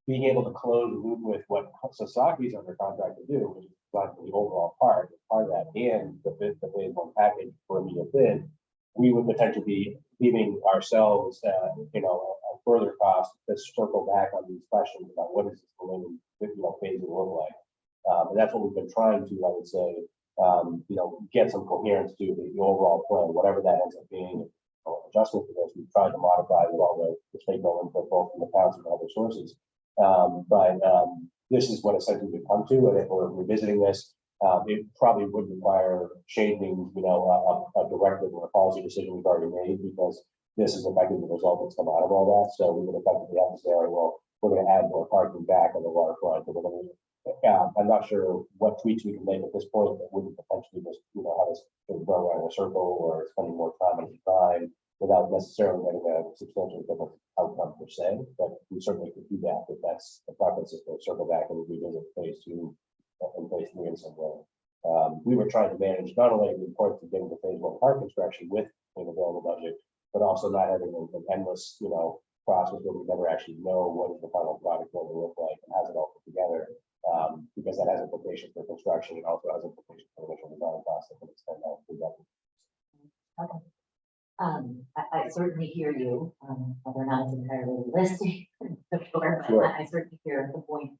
Being able to close the loop with what Sasaki's under contract to do, which is like the overall part of that, and the phase one package for immediate bid, we would potentially be leaving ourselves, a further cost to circle back on these questions about what is this remaining, phase look like. And that's what we've been trying to, I would say, get some coherence to the overall plan, whatever that ends up being. Adjustment to this, we've tried to modify with all the stakeholder input, both from the council and other sources. But this is what essentially we come to, and if we're revisiting this, it probably would require changing, a directive or a policy decision we've already made, because this is effectively the result that's come out of all that. So we would effectively have to say, all right, well, we're going to add more parking back on the waterfront. I'm not sure what tweaks we can make at this point that wouldn't potentially just, have us go around in a circle or spending more time on design without necessarily getting a substantially different outcome per se. But we certainly could do that if that's the preference, is to circle back and revisit phase two and phase three in some way. We were trying to manage not only the importance of getting the phase one park construction with an available budget, but also not having an endless, process where we never actually know what is the final product going to look like and how's it all put together. Because that has implications for construction. It also has implications for the initial design process and extend that through that. Okay. I certainly hear you, whether or not it's entirely realistic, sure, but Sure. I certainly hear the point.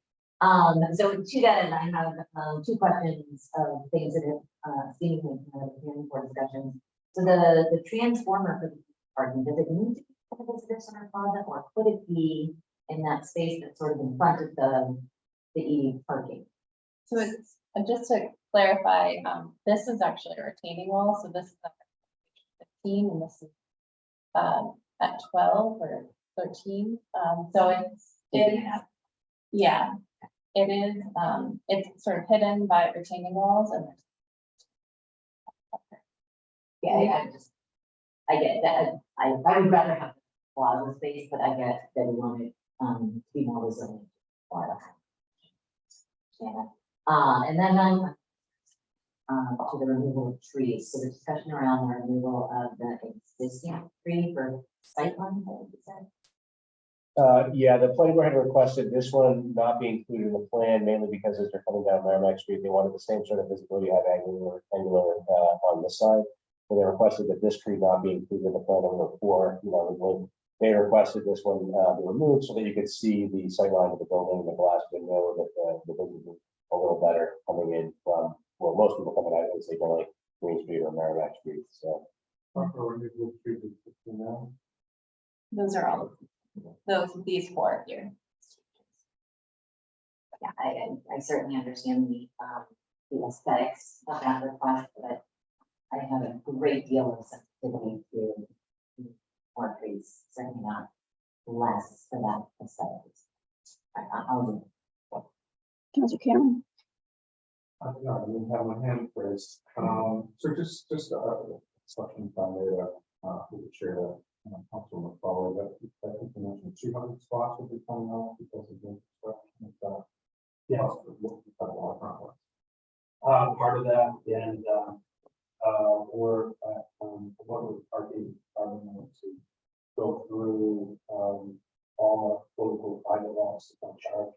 So to that end, I have two questions of things that have seemingly been for discussions. So the transformer for the parking, does it need to be in the visitor center plaza, or could it be in that space that's sort of in front of the EV parking? So it's, just to clarify, this is actually a retaining wall, so this is 15 and this is at 12 or 13. So yeah, it is, it's sort of hidden by retaining walls, and Yeah, I get that. I would rather have plaza space, but I get that we want it to be more resilient. Yeah. And then to the removal of trees. So the discussion around the removal of the existing tree for sightline, what you said? Yeah, the planning board had requested this one not be included in the plan, mainly because as they're coming down Merrimack Street, they wanted the same sort of visibility, have angular on this side. So they requested that this tree not be included in the plan number 4. They requested this one be removed so that you could see the sight line of the building, the glass window, that the building is a little better coming in from, well, most people coming out, say, like Green Street or Merrimack Street. So those are all these 4 here. Yeah, I certainly understand the aesthetics of that request, but I have a great deal of sensitivity to more trees, certainly not less for that aesthetics. I'll Councilor Cameron? I didn't have my hand raised. So just a question from the chair, Councilman McFarland, that I think you mentioned 200 spots will be coming out because of the construction. Yes. Part of that, and we're what we're targeting to go through all local private lots on charge.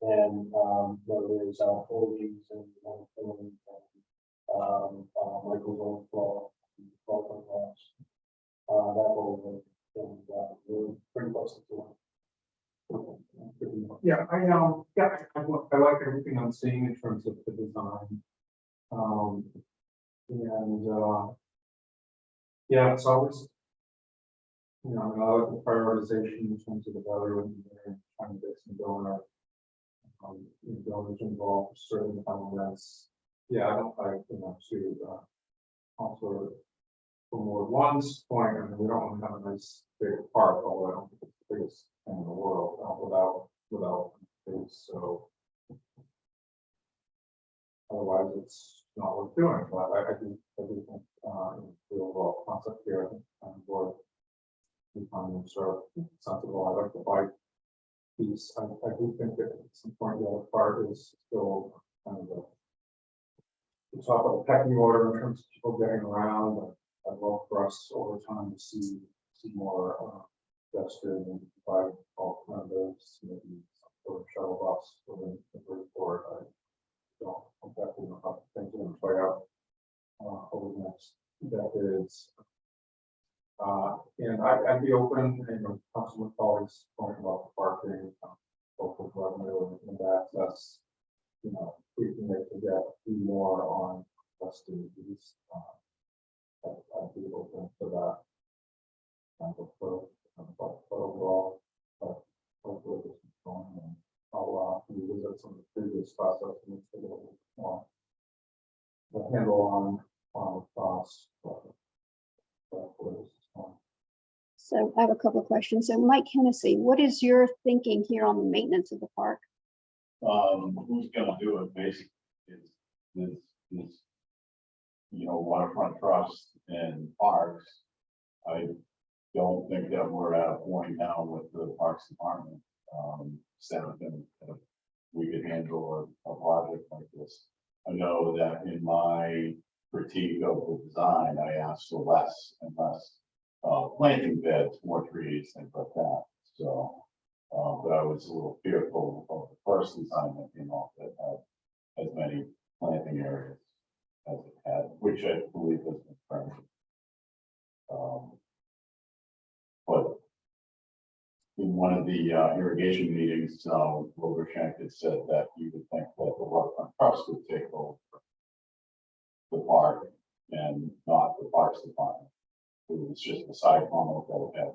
And there's holdings and Michael's own floor, that will And, we're pretty close to one. Yeah, I like everything I'm seeing in terms of the design. Yeah, it's always, I like the prioritization in terms of the value engineering, trying to get some donors involved, certain elements. Yeah, I don't like, to, also from Ward One's point, I mean, we don't want to have a nice big park, although I don't think it's the biggest thing in the world, without things, so. Otherwise, it's not worth doing, but I do think, the overall concept here, I think, board. We find them sort of sensible, I like the bike piece, I do think that at some point the other part is still kind of the top of the pecking order in terms of people getting around, but I'd love for us over time to see more pedestrian and bike alternatives, maybe some sort of shuttle bus within the report. I don't exactly know how things are going to play out over the next decades. And I'd be open, Councilman Collins talking about the parking, local revenue and access. We can make the debt do more on festivities. I'd be open to that. But overall, hopefully this is going, and I'll revisit some of the previous process and get a little more the handle on costs. So I have a couple of questions. So Mike Hennessy, what is your thinking here on the maintenance of the park? Who's gonna do it basically is waterfront trust and parks. I don't think that we're at a point now with the Parks Department, we could handle a project like this. I know that in my critique of the design, I asked for less and less planting beds, more trees, things like that. So, but I was a little fearful of the first design that came off that had as many planting areas as it had, which I believe has been permitted. But in one of the irrigation meetings, Wilbur Shank had said that you would think that the waterfront trust would take over the park and not the Parks Department. It was just a side comment that we had.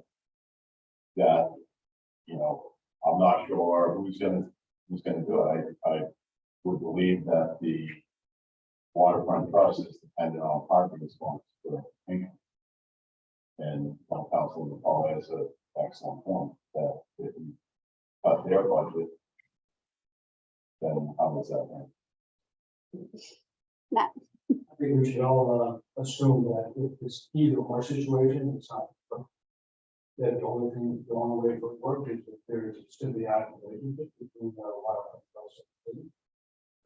That, I'm not sure who's gonna do it. I would believe that the waterfront trust is dependent on parking response for income. And Councilman Paul has an excellent point that if you cut their budget, then how does that work? Matt, I think we should all assume that if it's either or situation, it's not. That the only way for it to work is if there is still the active relationship between the wildlife and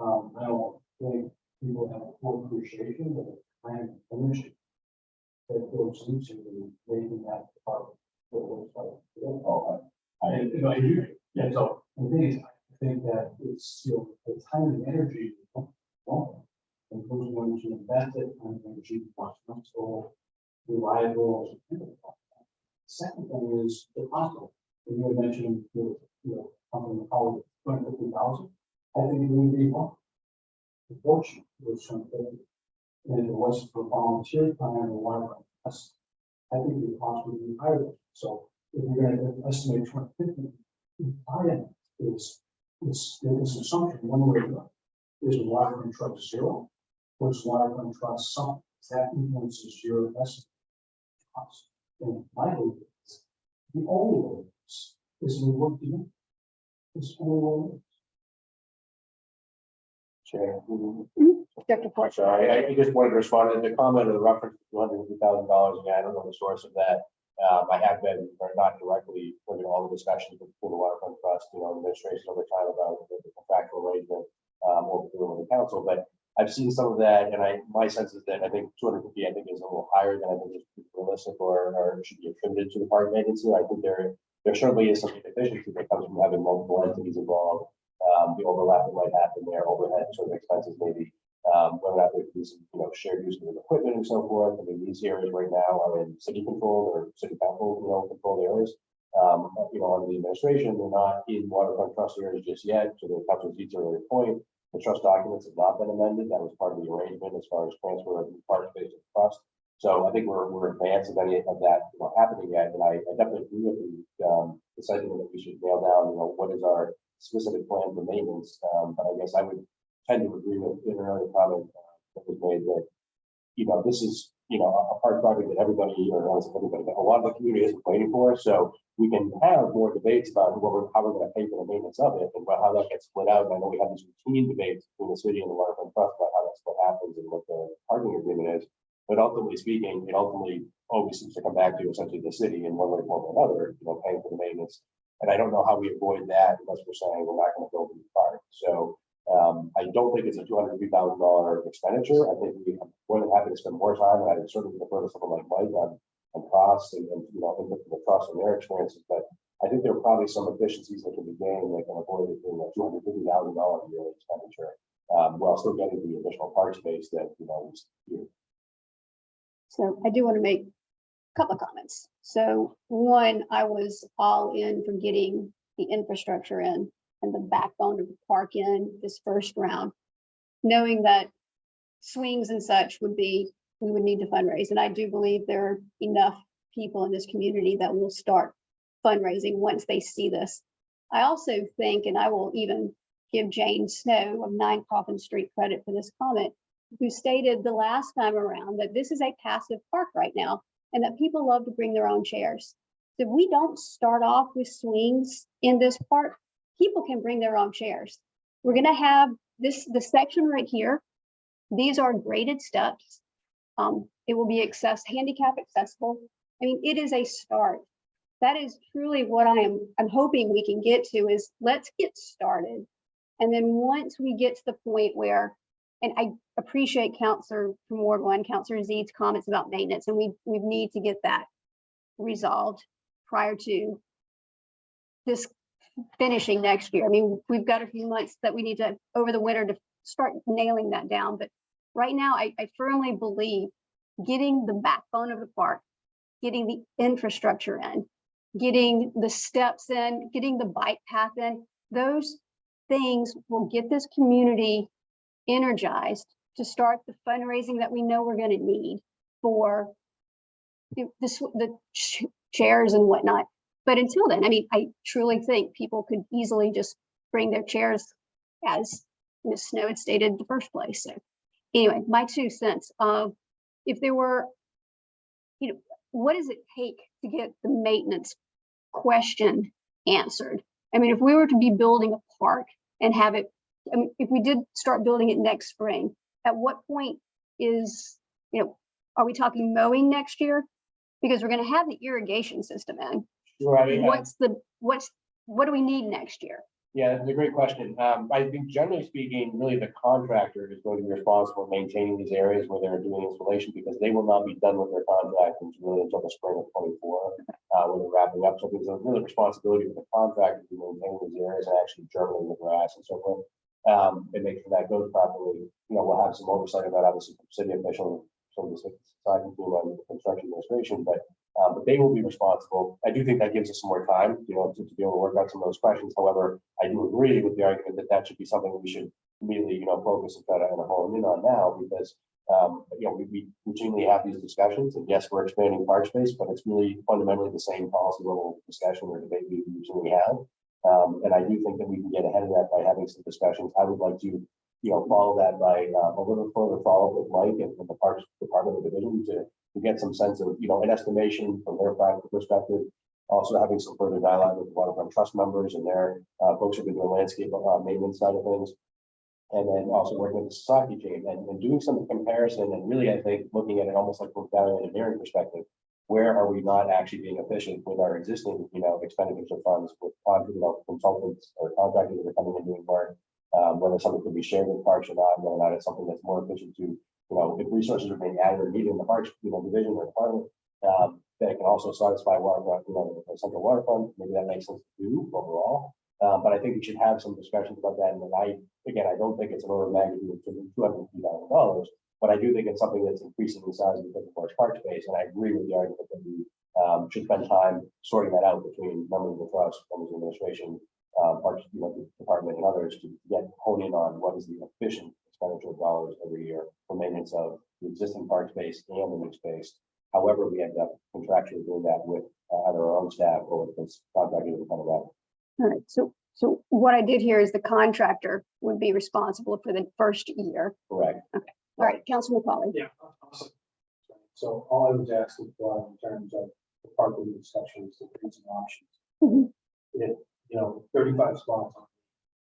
I don't think people have full appreciation of the kind of ownership that goes into making that part of what looks like. And so the thing is, I think that it's the time and energy and who's going to invest it and energy responsible, reliable. Second thing is the cost of it. You had mentioned, company college, 250,000. I think it would be more. Unfortunately, with something, and if it wasn't for volunteer time or whatever, I think the cost would be higher. So if you're going to estimate 250, is assumption one way is waterfront trust zero, or is waterfront trust something that influences your investment cost. And my belief is the only way is we work together. It's the only way. Chair. Dr. Porter. So I just wanted to respond to the comment of the reference to $250,000. Again, I don't know the source of that. I have been, or not directly, looking at all the discussions with the Waterfront Trust, administration over time about the contractual arrangement, what we're doing with the council. But I've seen some of that, and my sense is that I think 250, I think, is a little higher than I think is realistic or should be attributed to the park agency. I think there certainly is some efficiency that comes from having multiple entities involved. The overlap that might happen there, overhead sort of expenses maybe whether or not there could be some, shared use of equipment and so forth. I mean, these areas right now are in city controlled or city council, controlled areas. Under the administration, they're not in waterfront trust areas just yet. To the council's earlier point, the trust documents have not been amended. That was part of the arrangement as far as transfer of the park space to trust. So I think we're advanced of any of that happening yet. And I definitely agree with the sentiment that we should nail down, what is our specific plan for maintenance. But I guess I would tend to agree with an earlier comment that was made that, this is, a park project that everybody, or not everybody, but a lot of the community is waiting for. So we can have more debates about how we're going to pay for the maintenance of it and how that gets split out. And I know we have these routine debates between the city and the waterfront trust about how that split happens and what the parking agreement is. But ultimately speaking, it ultimately always seems to come back to essentially the city in one way or another, paying for the maintenance. And I don't know how we avoid that unless we're saying we're not going to build a new park. So I don't think it's a $203,000 expenditure. I think we are more than happy to spend more time, and I would certainly defer to someone like Mike on costs and input from the trust and their experiences. But I think there are probably some efficiencies that can be gained that can avoid it being a $250,000 yearly expenditure while still getting the additional park space that we. So I do want to make a couple of comments. So one, I was all in for getting the infrastructure in and the backbone of the park in this first round, knowing that swings and such we would need to fundraise. And I do believe there are enough people in this community that will start fundraising once they see this. I also think, and I will even give Jane Snow of 9 Coffin Street credit for this comment, who stated the last time around that this is a passive park right now and that people love to bring their own chairs. So if we don't start off with swings in this park, people can bring their own chairs. We're going to have the section right here. These are graded steps. It will be handicap accessible. I mean, it is a start. That is truly what I'm hoping we can get to is let's get started. And then once we get to the point where, and I appreciate Councilor from Ward 1, Councilor Z's comments about maintenance, and we need to get that resolved prior to this finishing next year. I mean, we've got a few months that we need to, over the winter, to start nailing that down. But right now, I firmly believe getting the backbone of the park, getting the infrastructure in, getting the steps in, getting the bike path in, those things will get this community energized to start the fundraising that we know we're going to need for the chairs and whatnot. But until then, I mean, I truly think people could easily just bring their chairs, as Ms. Snow had stated in the first place. So anyway, my 2 cents of if there were, what does it take to get the maintenance question answered? I mean, if we were to be building a park and have it, I mean, if we did start building it next spring, at what point is, are we talking mowing next year? Because we're going to have the irrigation system in. Right. What do we need next year? Yeah, that's a great question. I think generally speaking, really the contractor is going to be responsible for maintaining these areas where they're doing installation because they will not be done with their contract until the spring of 24 when they're wrapping up. So there's a really responsibility for the contractor to maintain these areas and actually germinate the grass and so forth. And make sure that goes properly. We'll have some oversight of that, obviously, from city officials, from the society team and the construction administration, but they will be responsible. I do think that gives us some more time, to be able to work out some of those questions. However, I do agree with the argument that that should be something we should immediately, focus and try to hone in on now because, we routinely have these discussions and yes, we're expanding park space, but it's really fundamentally the same policy level discussion or debate we routinely have. And I do think that we can get ahead of that by having some discussions. I would like to, follow that by a little further follow up with Mike and the Parks Department of Division to get some sense of, an estimation from their practical perspective. Also having some further dialogue with the Waterfront Trust members and their folks who have been doing landscape maintenance side of things. And then also working with the society team and doing some comparison and really, I think, looking at it almost like from a value engineering perspective. Where are we not actually being efficient with our existing, expenditures of funds with consultants or contractors that are coming and doing work, whether something could be shared with parks or not, whether or not it's something that's more efficient to, if resources are being added or needed in the parks, division or department, that can also satisfy waterfront, the central waterfront. Maybe that makes sense to do overall. But I think we should have some discussions about that. And then I don't think it's an order of magnitude of $250,000, but I do think it's something that's increasing in size because of Forest Park space. And I agree with the argument that we should spend time sorting that out between members of the trust, members of the administration, parks, department and others to hone in on what is the efficient expenditure of dollars every year for maintenance of the existing park space and the new space. However, we end up contractually doing that with either our own staff or with this contractor in front of that. All right, so what I did here is the contractor would be responsible for the first year. Correct. All right, Councilman McCauley. Yeah. Awesome. So all I was asking for in terms of the parking discussions, the different options. Mhm. If, 35 spots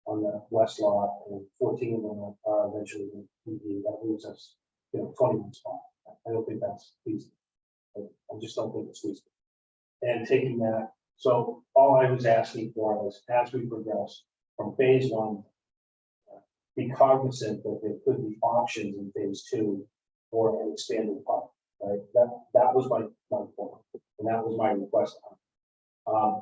on the west lot and 14 of them are eventually going to be, that leaves us, 21 spots. I don't think that's feasible. I just don't think it's feasible. And taking that, so all I was asking for was, as we progress from phase one, be cognizant that there could be options in phase two for an expanded park, right? That was my point, and that was my request.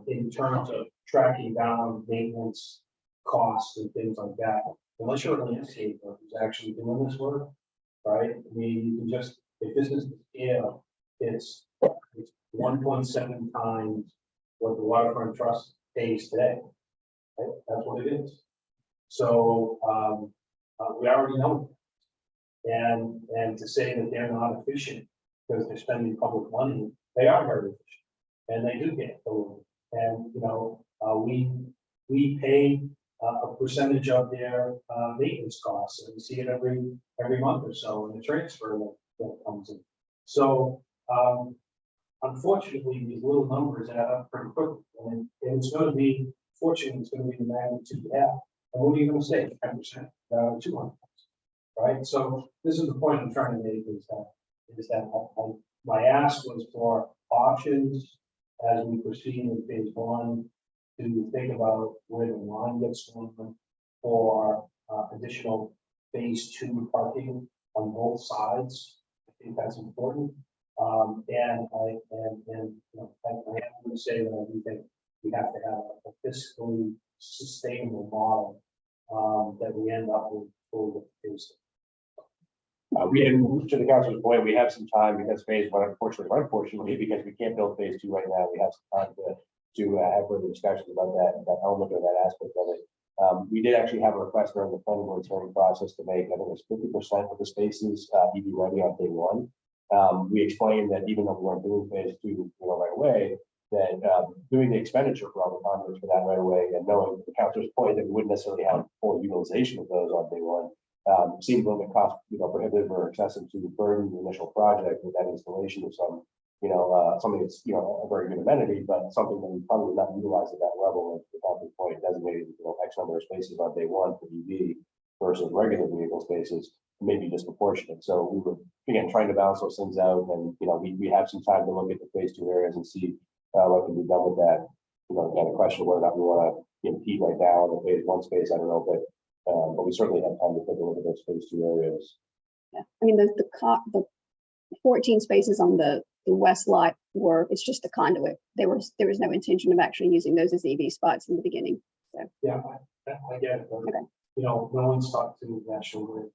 In terms of tracking down maintenance costs and things like that, unless you're a landscaper who's actually doing this work, right? I mean, you can just, if this is the scale, it's 1.7 times what the waterfront trust pays today, right? That's what it is. So we already know. And to say that they're not efficient because they're spending public money, they are very efficient. And they do get over. And we pay a percentage of their maintenance costs, and we see it every month or so in the transfer that comes in. So unfortunately, these little numbers add up pretty quickly, and it's going to be, fortunately, it's going to be the magnitude yeah. And what are you going to say? 10%, 200, right? So this is the point I'm trying to make is that my ask was for options as we proceed in phase one to think about where the line gets drawn for additional phase two parking on both sides. I think that's important. And I am going to say that I do think we have to have a fiscally sustainable model that we end up with for the phase. To the council's point, we have some time because phase one, unfortunately, because we can't build phase two right now, we have some time to have further discussions about that element or that aspect of it. We did actually have a request during the planning board hearing process to make, I think it was 50% of the spaces EV ready on day one. We explained that even though we weren't doing phase two, right away, that doing the expenditure for all the conduits for that right away, and knowing the council's point that we wouldn't necessarily have full utilization of those on day one, seemed a little bit cost, prohibitive or excessive to burden the initial project with that installation of some, something that's, a very good amenity, but something that we probably would not utilize at that level. At the council's point, designated, X number of spaces on day one for EV versus regular vehicle spaces may be disproportionate. So we were, again, trying to balance those things out, and, we have some time to look at the phase two areas and see what can be done with that. Again, the question of whether or not we want to impede right now on the phase one space, I don't know, but we certainly have time to take a look at those phase two areas. Yeah, I mean, the 14 spaces on the west lot it's just a conduit. There was no intention of actually using those as EV spots in the beginning. So. Yeah, I get it. But, okay. No one's talked to National Grid.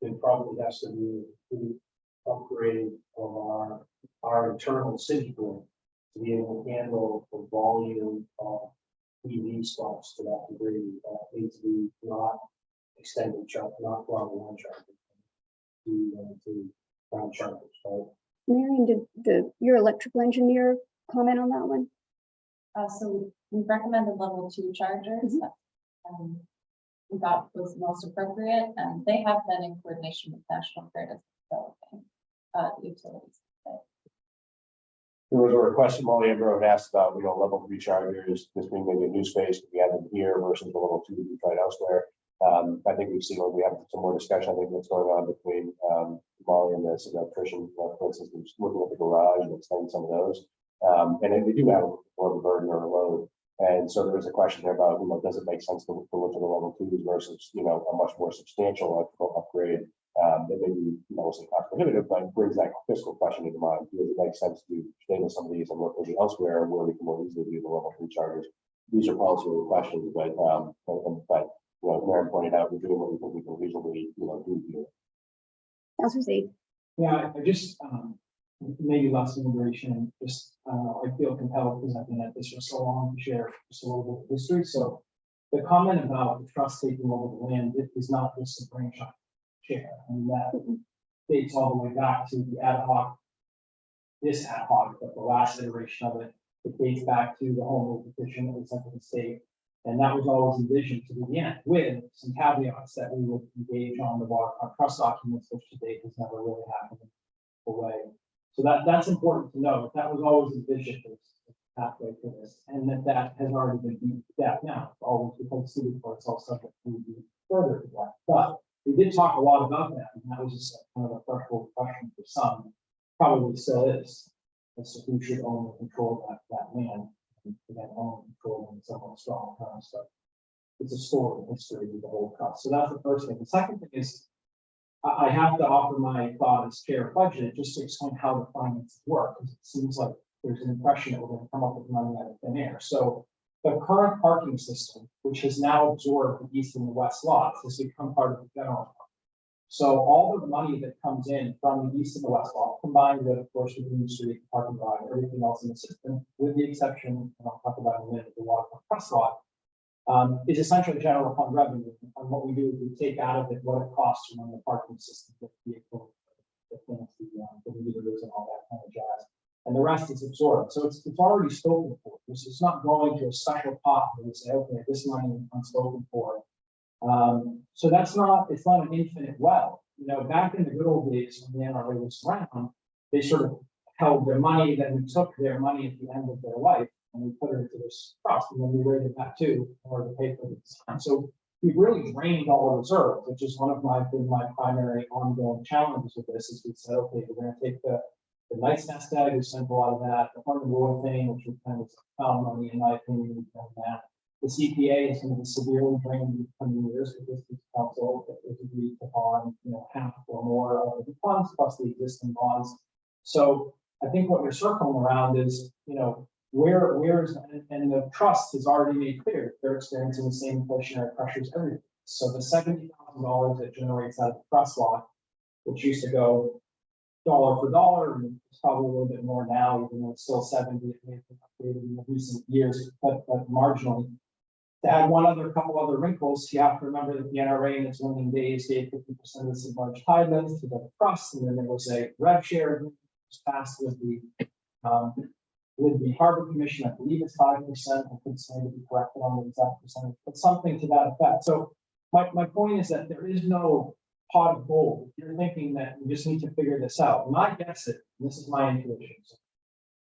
It probably has to be an upgrade of our internal city grid to be able to handle the volume of EV spots to that degree. Need to be not extended charge, not one charging to ground chargers. Right? Marion, did your electrical engineer comment on that one? So we recommended level 2 chargers. We thought was most appropriate, and they have been in coordination with National Grid as developing utilities. There was a request from Molly Amber had asked about, level 3 chargers, this being maybe a new space to be added here versus the level 2 to be tried elsewhere. I think we've seen when we have some more discussion, I think what's going on between Molly and this electrician, for instance, looking at the garage and extending some of those. And they do have more of a burden or a load. And so there was a question there about, does it make sense to look at the level 2s versus, a much more substantial electrical upgrade that may be, cost prohibitive, but brings that fiscal question into mind. Does it make sense to stay with some of these and look maybe elsewhere where we can more easily do the level 3 chargers? these are policy questions, but, you know, as Mary pointed out, we're doing what we think we can reasonably, you know, do here. Councilor Z. Yeah, I just, maybe less immigration, just, I feel compelled because I've been at this for so long to share just a little bit of history. So the comment about the trust taking over the land is not just a brainchild chair. And that dates all the way back to the ad hoc, this ad hoc, but the last iteration of it, it dates back to the home rule petition that was sent to the state. And that was always envisioned to be the end, with some caveats that we would engage on the waterfront trust documents, which to date has never really happened away. So that's important to know. That was always envisioned as a pathway for this, and that has already been beat to death now, always because the city courts all subject to be further to that. But we did talk a lot about that, and that was just kind of a threshold question for some, probably still is. As to who should own and control that land, and that own and control in somewhat strong terms. So it's a story of history with the whole trust. So that's the first thing. The second thing is, I have to offer my thought as chair of budget just to explain how the finances work, because it seems like there's an impression that we're going to come up with money out of thin air. So the current parking system, which has now absorbed the east and the west lots, has become part of the general fund. So all of the money that comes in from the east and the west lot, combined with, of course, with the Union Street, parking lot, everything else in the system, with the exception, and I'll talk about in a minute, the waterfront trust lot, is essentially general fund revenue. And what we do is we take out of it what it costs to run the parking system, the vehicle, the meters and all that kind of jazz. And the rest is absorbed. So it's already spoken for. It's not going to a special pot where we say, okay, this money is unspoken for. So it's not an infinite well. You know, back in the good old days when the NRA was around, they sort of held their money, then we took their money at the end of their life and we put it into this trust, and then we rated that too in order to pay for this. So we've really drained all the reserves, which is one of my primary ongoing challenges with this. Is we said, okay, we're going to take the nice nest egg, we sent a lot of that, the Farm and Rural thing, which was kind of found money in my opinion, we've done that. The CPA is going to be severely drained in the coming years because this council has agreed to bond, you know, half or more of the funds plus the existing bonds. So I think what you're circling around is, you know, where's and the trust has already made clear they're experiencing the same inflationary pressures everywhere. So the $70,000 that generates out of the trust lot, which used to go dollar for dollar, and it's probably a little bit more now, even though it's still 70, it may have been updated in the recent years, but marginally. To add couple other wrinkles, you have to remember that the NRA in its waning days gave 50% of the submerged tidelands to the trust, and then there was a rev share agreement passed with the Harbor Commission. I believe it's 5%. I could say to be corrected on the exact percentage, but something to that effect. So my point is that there is no pot of gold. You're thinking that we just need to figure this out. My guess is, and this is my intuition,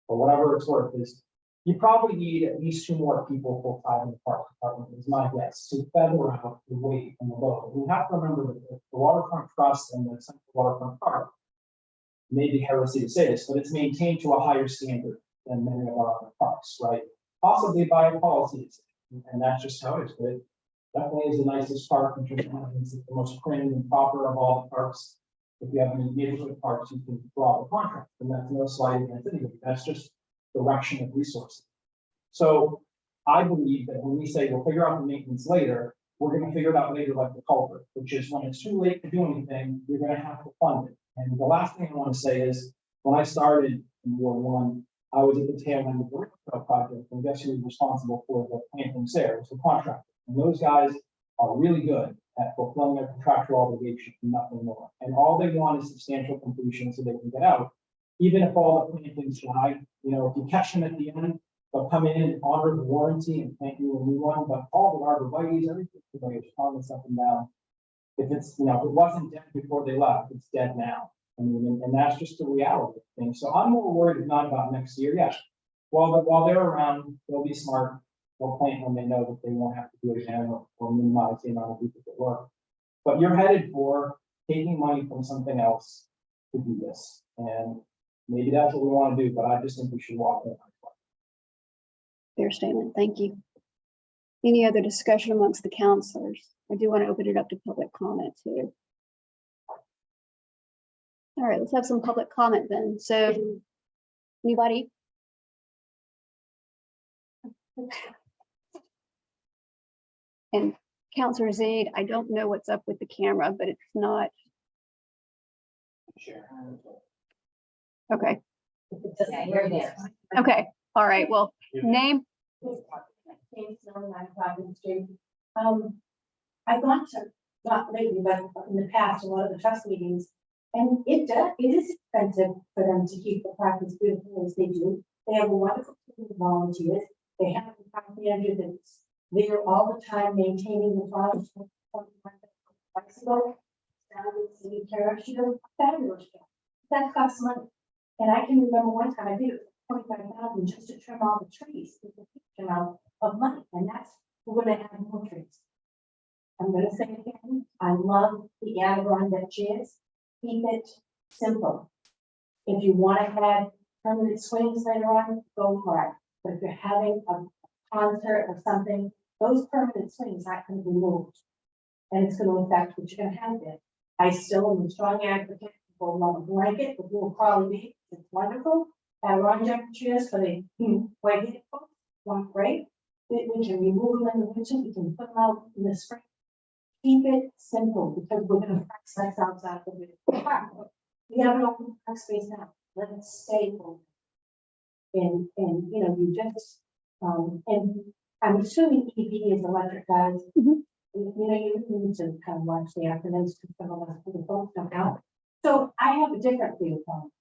or whatever it's worth, is you probably need at least 2 more people full-time in the parks department, is my guess, to feather out the weight and the load. We have to remember that the waterfront trust and the Central Waterfront Park, maybe heresy to say this, but it's maintained to a higher standard than many of our other parks, right? Possibly by policy, and that's just how it is. But it definitely is the nicest park in terms of it's the most prim and proper of all the parks. If you have any neighborhood parks, you can draw the contract, and that's no slight against anybody. That's just direction of resources. So I believe that when we say we'll figure out the maintenance later, we're going to figure it out later like the culvert, which is when it's too late to do anything, you're going to have to fund it. And the last thing I want to say is, when I started in Ward 1, I was at the tail end of the Riverfront project, and guess who was responsible for the plantings there? It was the contractor. And those guys are really good at fulfilling their contractual obligation and nothing more. And all they want is substantial completion so they can get out. Even if all the plantings die, you know, if you catch them at the end, they'll come in and honor the warranty and plant you a new one. But all the arborvitaes, everything today is promised up and down. If it's, you know, if it wasn't dead before they left, it's dead now. I mean, and that's just the reality of things. So I'm more worried not about next year. Yeah, while they're around, they'll be smart. They'll plant when they know that they won't have to do it again or minimize the amount of duplicate work. But you're headed for taking money from something else to do this. And maybe that's what we want to do, but I just think we should walk in. Fair statement. Thank you. Any other discussion amongst the counselors? I do want to open it up to public comment too. All right, let's have some public comment then. So, anybody? And Counselor Zaid, I don't know what's up with the camera, but it's not, Share. okay, Yeah, you're there. okay, all right, well, name, James Snowden, 9 Providence Street. I've gone to, not lately, but in the past, a lot of the trust meetings. And it is expensive for them to keep the park as beautiful as they do. They have a wonderful team of volunteers. They have a park manager that's there all the time maintaining the flowers. Bicycle, down in the city carriage, she does a fabulous job. That costs money. And I can remember one time I did it for 25,000 just to trim all the trees. It's a huge amount of money, and that's, we're gonna have more trees. I'm gonna say it again, I love the Adirondack chairs, keep it simple. If you wanna have permanent swings later on, go for it. But if you're having a concert or something, those permanent swings aren't gonna be moved. And it's gonna affect what you're gonna have there. I still am a strong advocate for love a blanket, the little crawly bee, it's wonderful. Adirondack chairs for the white folks, one great. We can remove them in the winter, we can put them out in the spring. Keep it simple, because we're gonna practice that's outside of it. We have an open park space now, let it stay open. And, you know, you just, and I'm assuming EV is electric cars. Mhm. You know, you need to kind of watch the acronyms, because some of us people folks don't know. So I have a different view from,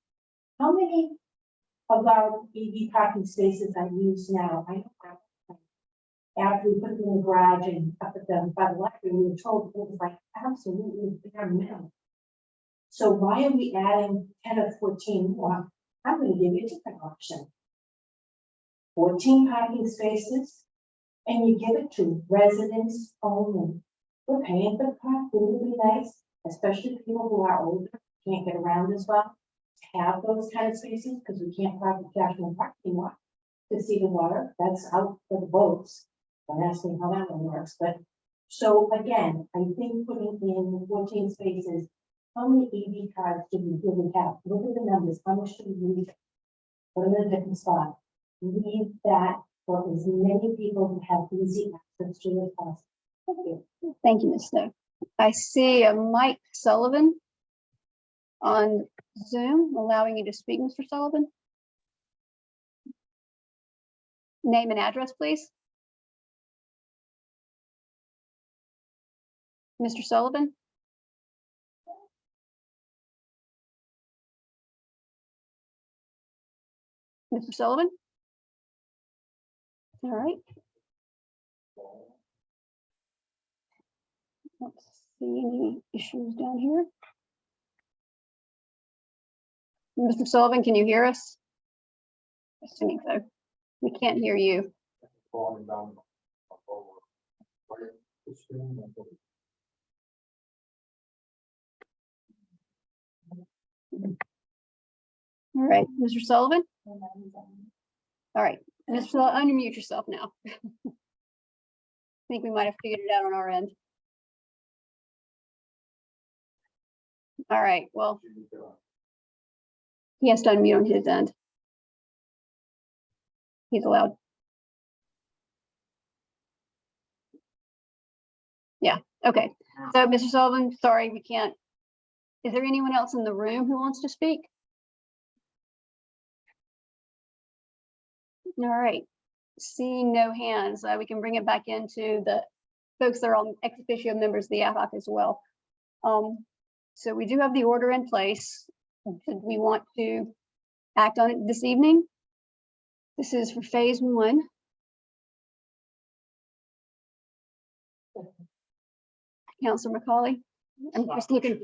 how many of our EV parking spaces I use now? I know after we put them in the garage and up at the, by the library, we were told it was like absolutely bare minimum. So why are we adding 10 or 14 more? I'm gonna give you a different option. 14 parking spaces, and you give it to residents only. We're paying for the park, wouldn't it be nice, especially people who are older, can't get around as well, to have those kind of spaces, because we can't park the casual parking lot to see the water, that's out for the boats. I'm asking how that one works, but, so again, I think putting in 14 spaces, how many EV cars do we really have? Look at the numbers, how much do we leave? Put them in a different spot. Leave that for as many people who have easy access to it as possible. Thank you. thank you, Ms. Snow. I see a Mike Sullivan on Zoom, allowing you to speak, Mr. Sullivan. Name and address, please. Mr. Sullivan? Mr. Sullivan? All right. Don't see any issues down here. Mr. Sullivan, can you hear us? Assuming so. We can't hear you. Falling down. Right, the screen, and All right, Mr. Sullivan? All right, Mr. Sullivan, unmute yourself now. I think we might have figured it out on our end. All right, well, he has to unmute on his end. He's allowed. Yeah, okay. So, Mr. Sullivan, sorry, we can't. Is there anyone else in the room who wants to speak? All right, seeing no hands, we can bring it back into the folks that are on ex officio members of the ad hoc as well. So we do have the order in place. Did we want to act on it this evening? This is for phase 1. Councilor McCauley, I'm just looking.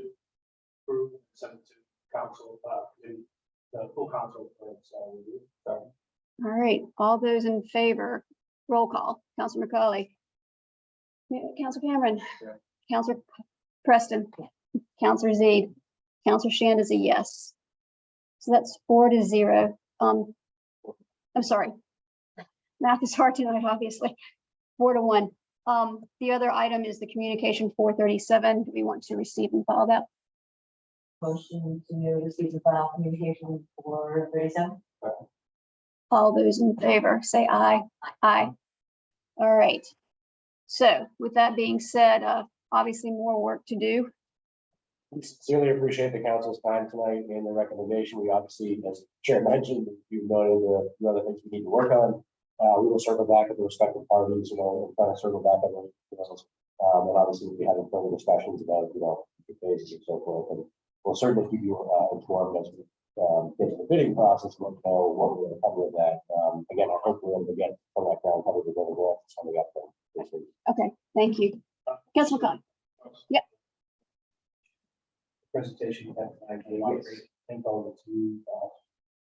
Approve, send it to council, the full council. All right, all those in favor, roll call. Councilor McCauley. Councilor Cameron. Yeah. Councilor Preston. Councilor Zaid. Councilor Shand is a yes. So that's 4-0. I'm sorry. Math is hard tonight, obviously. 4-1. The other item is the communication 437. Do we want to receive and file that? Motion to receive the file communication for 37. All those in favor, say aye. Aye. All right. So with that being said, obviously more work to do. We sincerely appreciate the council's time tonight and the recommendation. We obviously, as Chair mentioned, you've noted a few other things we need to work on. We will circle back at the respective parties, and try to circle back on those. And obviously we'll be having further discussions about, the phases and so forth. And we'll certainly keep you informed as we get to the bidding process, and let you know what we're going to cover with that. Again, I hope we're able to get some of that ground covered with other grants coming up. Okay, thank you. Councilor Khan. Presentation that I gave, I think all the two.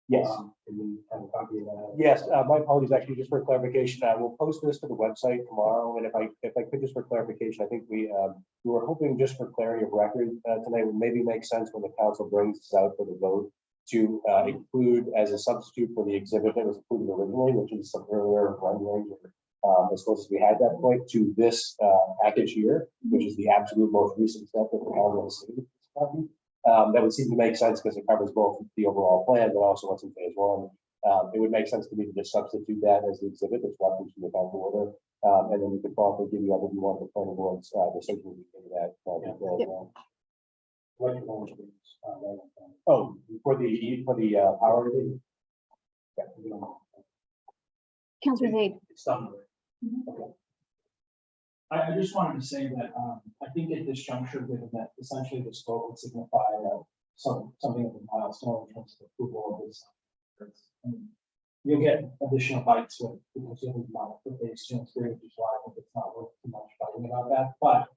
Yes. Can we have a copy of that? Yes, my apologies, actually, just for clarification, we'll post this to the website tomorrow, and if I could, just for clarification, I think we were hoping just for clarity of record tonight, would maybe make sense when the council brings this out for the vote to include as a substitute for the exhibit that was included originally, which is some earlier rendering as close as we had at that point to this package here, which is the absolute most recent step that the council has seen. That would seem to make sense because it covers both the overall plan, but also what's in phase one. It would make sense to me to just substitute that as the exhibit that's referenced in the council order. And then we could probably give you other one of the planning boards, decision into that. What you want to do, Oh, for the power thing? yeah, we don't know. Councilor Zaid. It's done. I just wanted to say that, I think at this juncture, given that essentially this vote would signify something of a milestone in terms of approval of this. You'll get additional bites with, because you'll be monitored for phase 2 and 3, which is why I think it's not worth too much fighting about that. But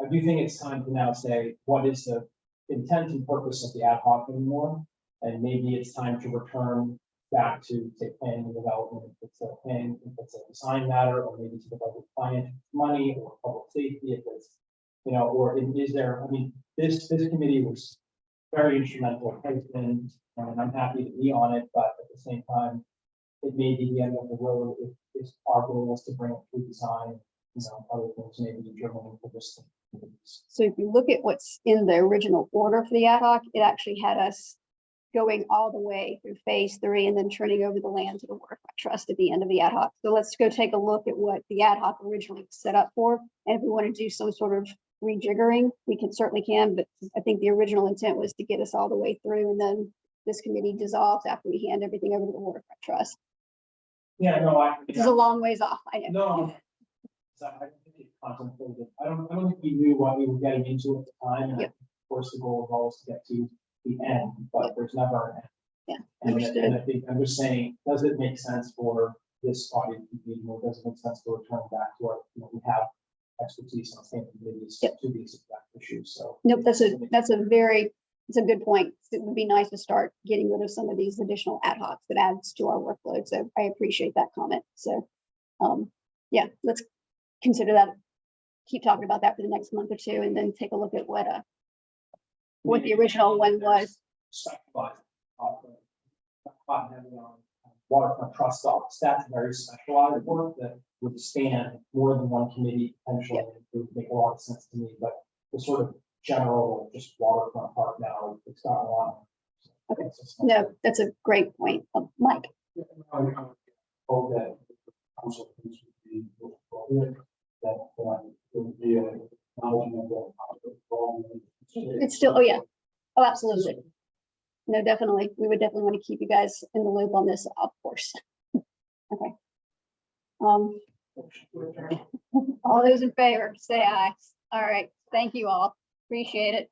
I do think it's time to now say, what is the intent and purpose of the ad hoc anymore? And maybe it's time to return back to, say, planning and development, if it's a plan, if it's a design matter, or maybe to the budget finance money or public safety, if it's, or is there, this committee was very instrumental, has been, and I'm happy to be on it, but at the same time, it may be the end of the road if our goal was to bring it through design, other things maybe determining for this. So if you look at what's in the original order for the ad hoc, it actually had us going all the way through phase 3 and then turning over the land to the Waterfront Trust at the end of the ad hoc. So let's go take a look at what the ad hoc originally was set up for. And if we want to do some sort of rejiggering, we certainly can, but I think the original intent was to get us all the way through, and then this committee dissolves after we hand everything over to the Waterfront Trust. Yeah, no, This is a long ways off, I know. No. So I think it contemplated, I don't think we knew what we were getting into at the time, and Yep. of course, the goal is always to get to the end, but there's never an end. Yeah, And understood. I think, I'm just saying, does it make sense for this body to be, does it make sense to return back to what, we have expertise on standing committees Yep. to these exact issues, so. Nope, that's a good point. It would be nice to start getting rid of some of these additional ad hocs that adds to our workload. So I appreciate that comment. So, yeah, let's consider that. Keep talking about that for the next month or two, and then take a look at what the original one was. Specialized, heavy on Waterfront Trust office, that's very specialized work that would span more than one committee potentially. It would make a lot of sense to me, but the sort of general, just waterfront part now, it's got a lot. Okay. No, that's a great point. Mike. Hope that council would be that would be a acknowledgement of. It's still, oh yeah, oh, absolutely. No, definitely. We would definitely want to keep you guys in the loop on this, of course. Okay. All those in favor, say aye. All right. Thank you all. Appreciate it.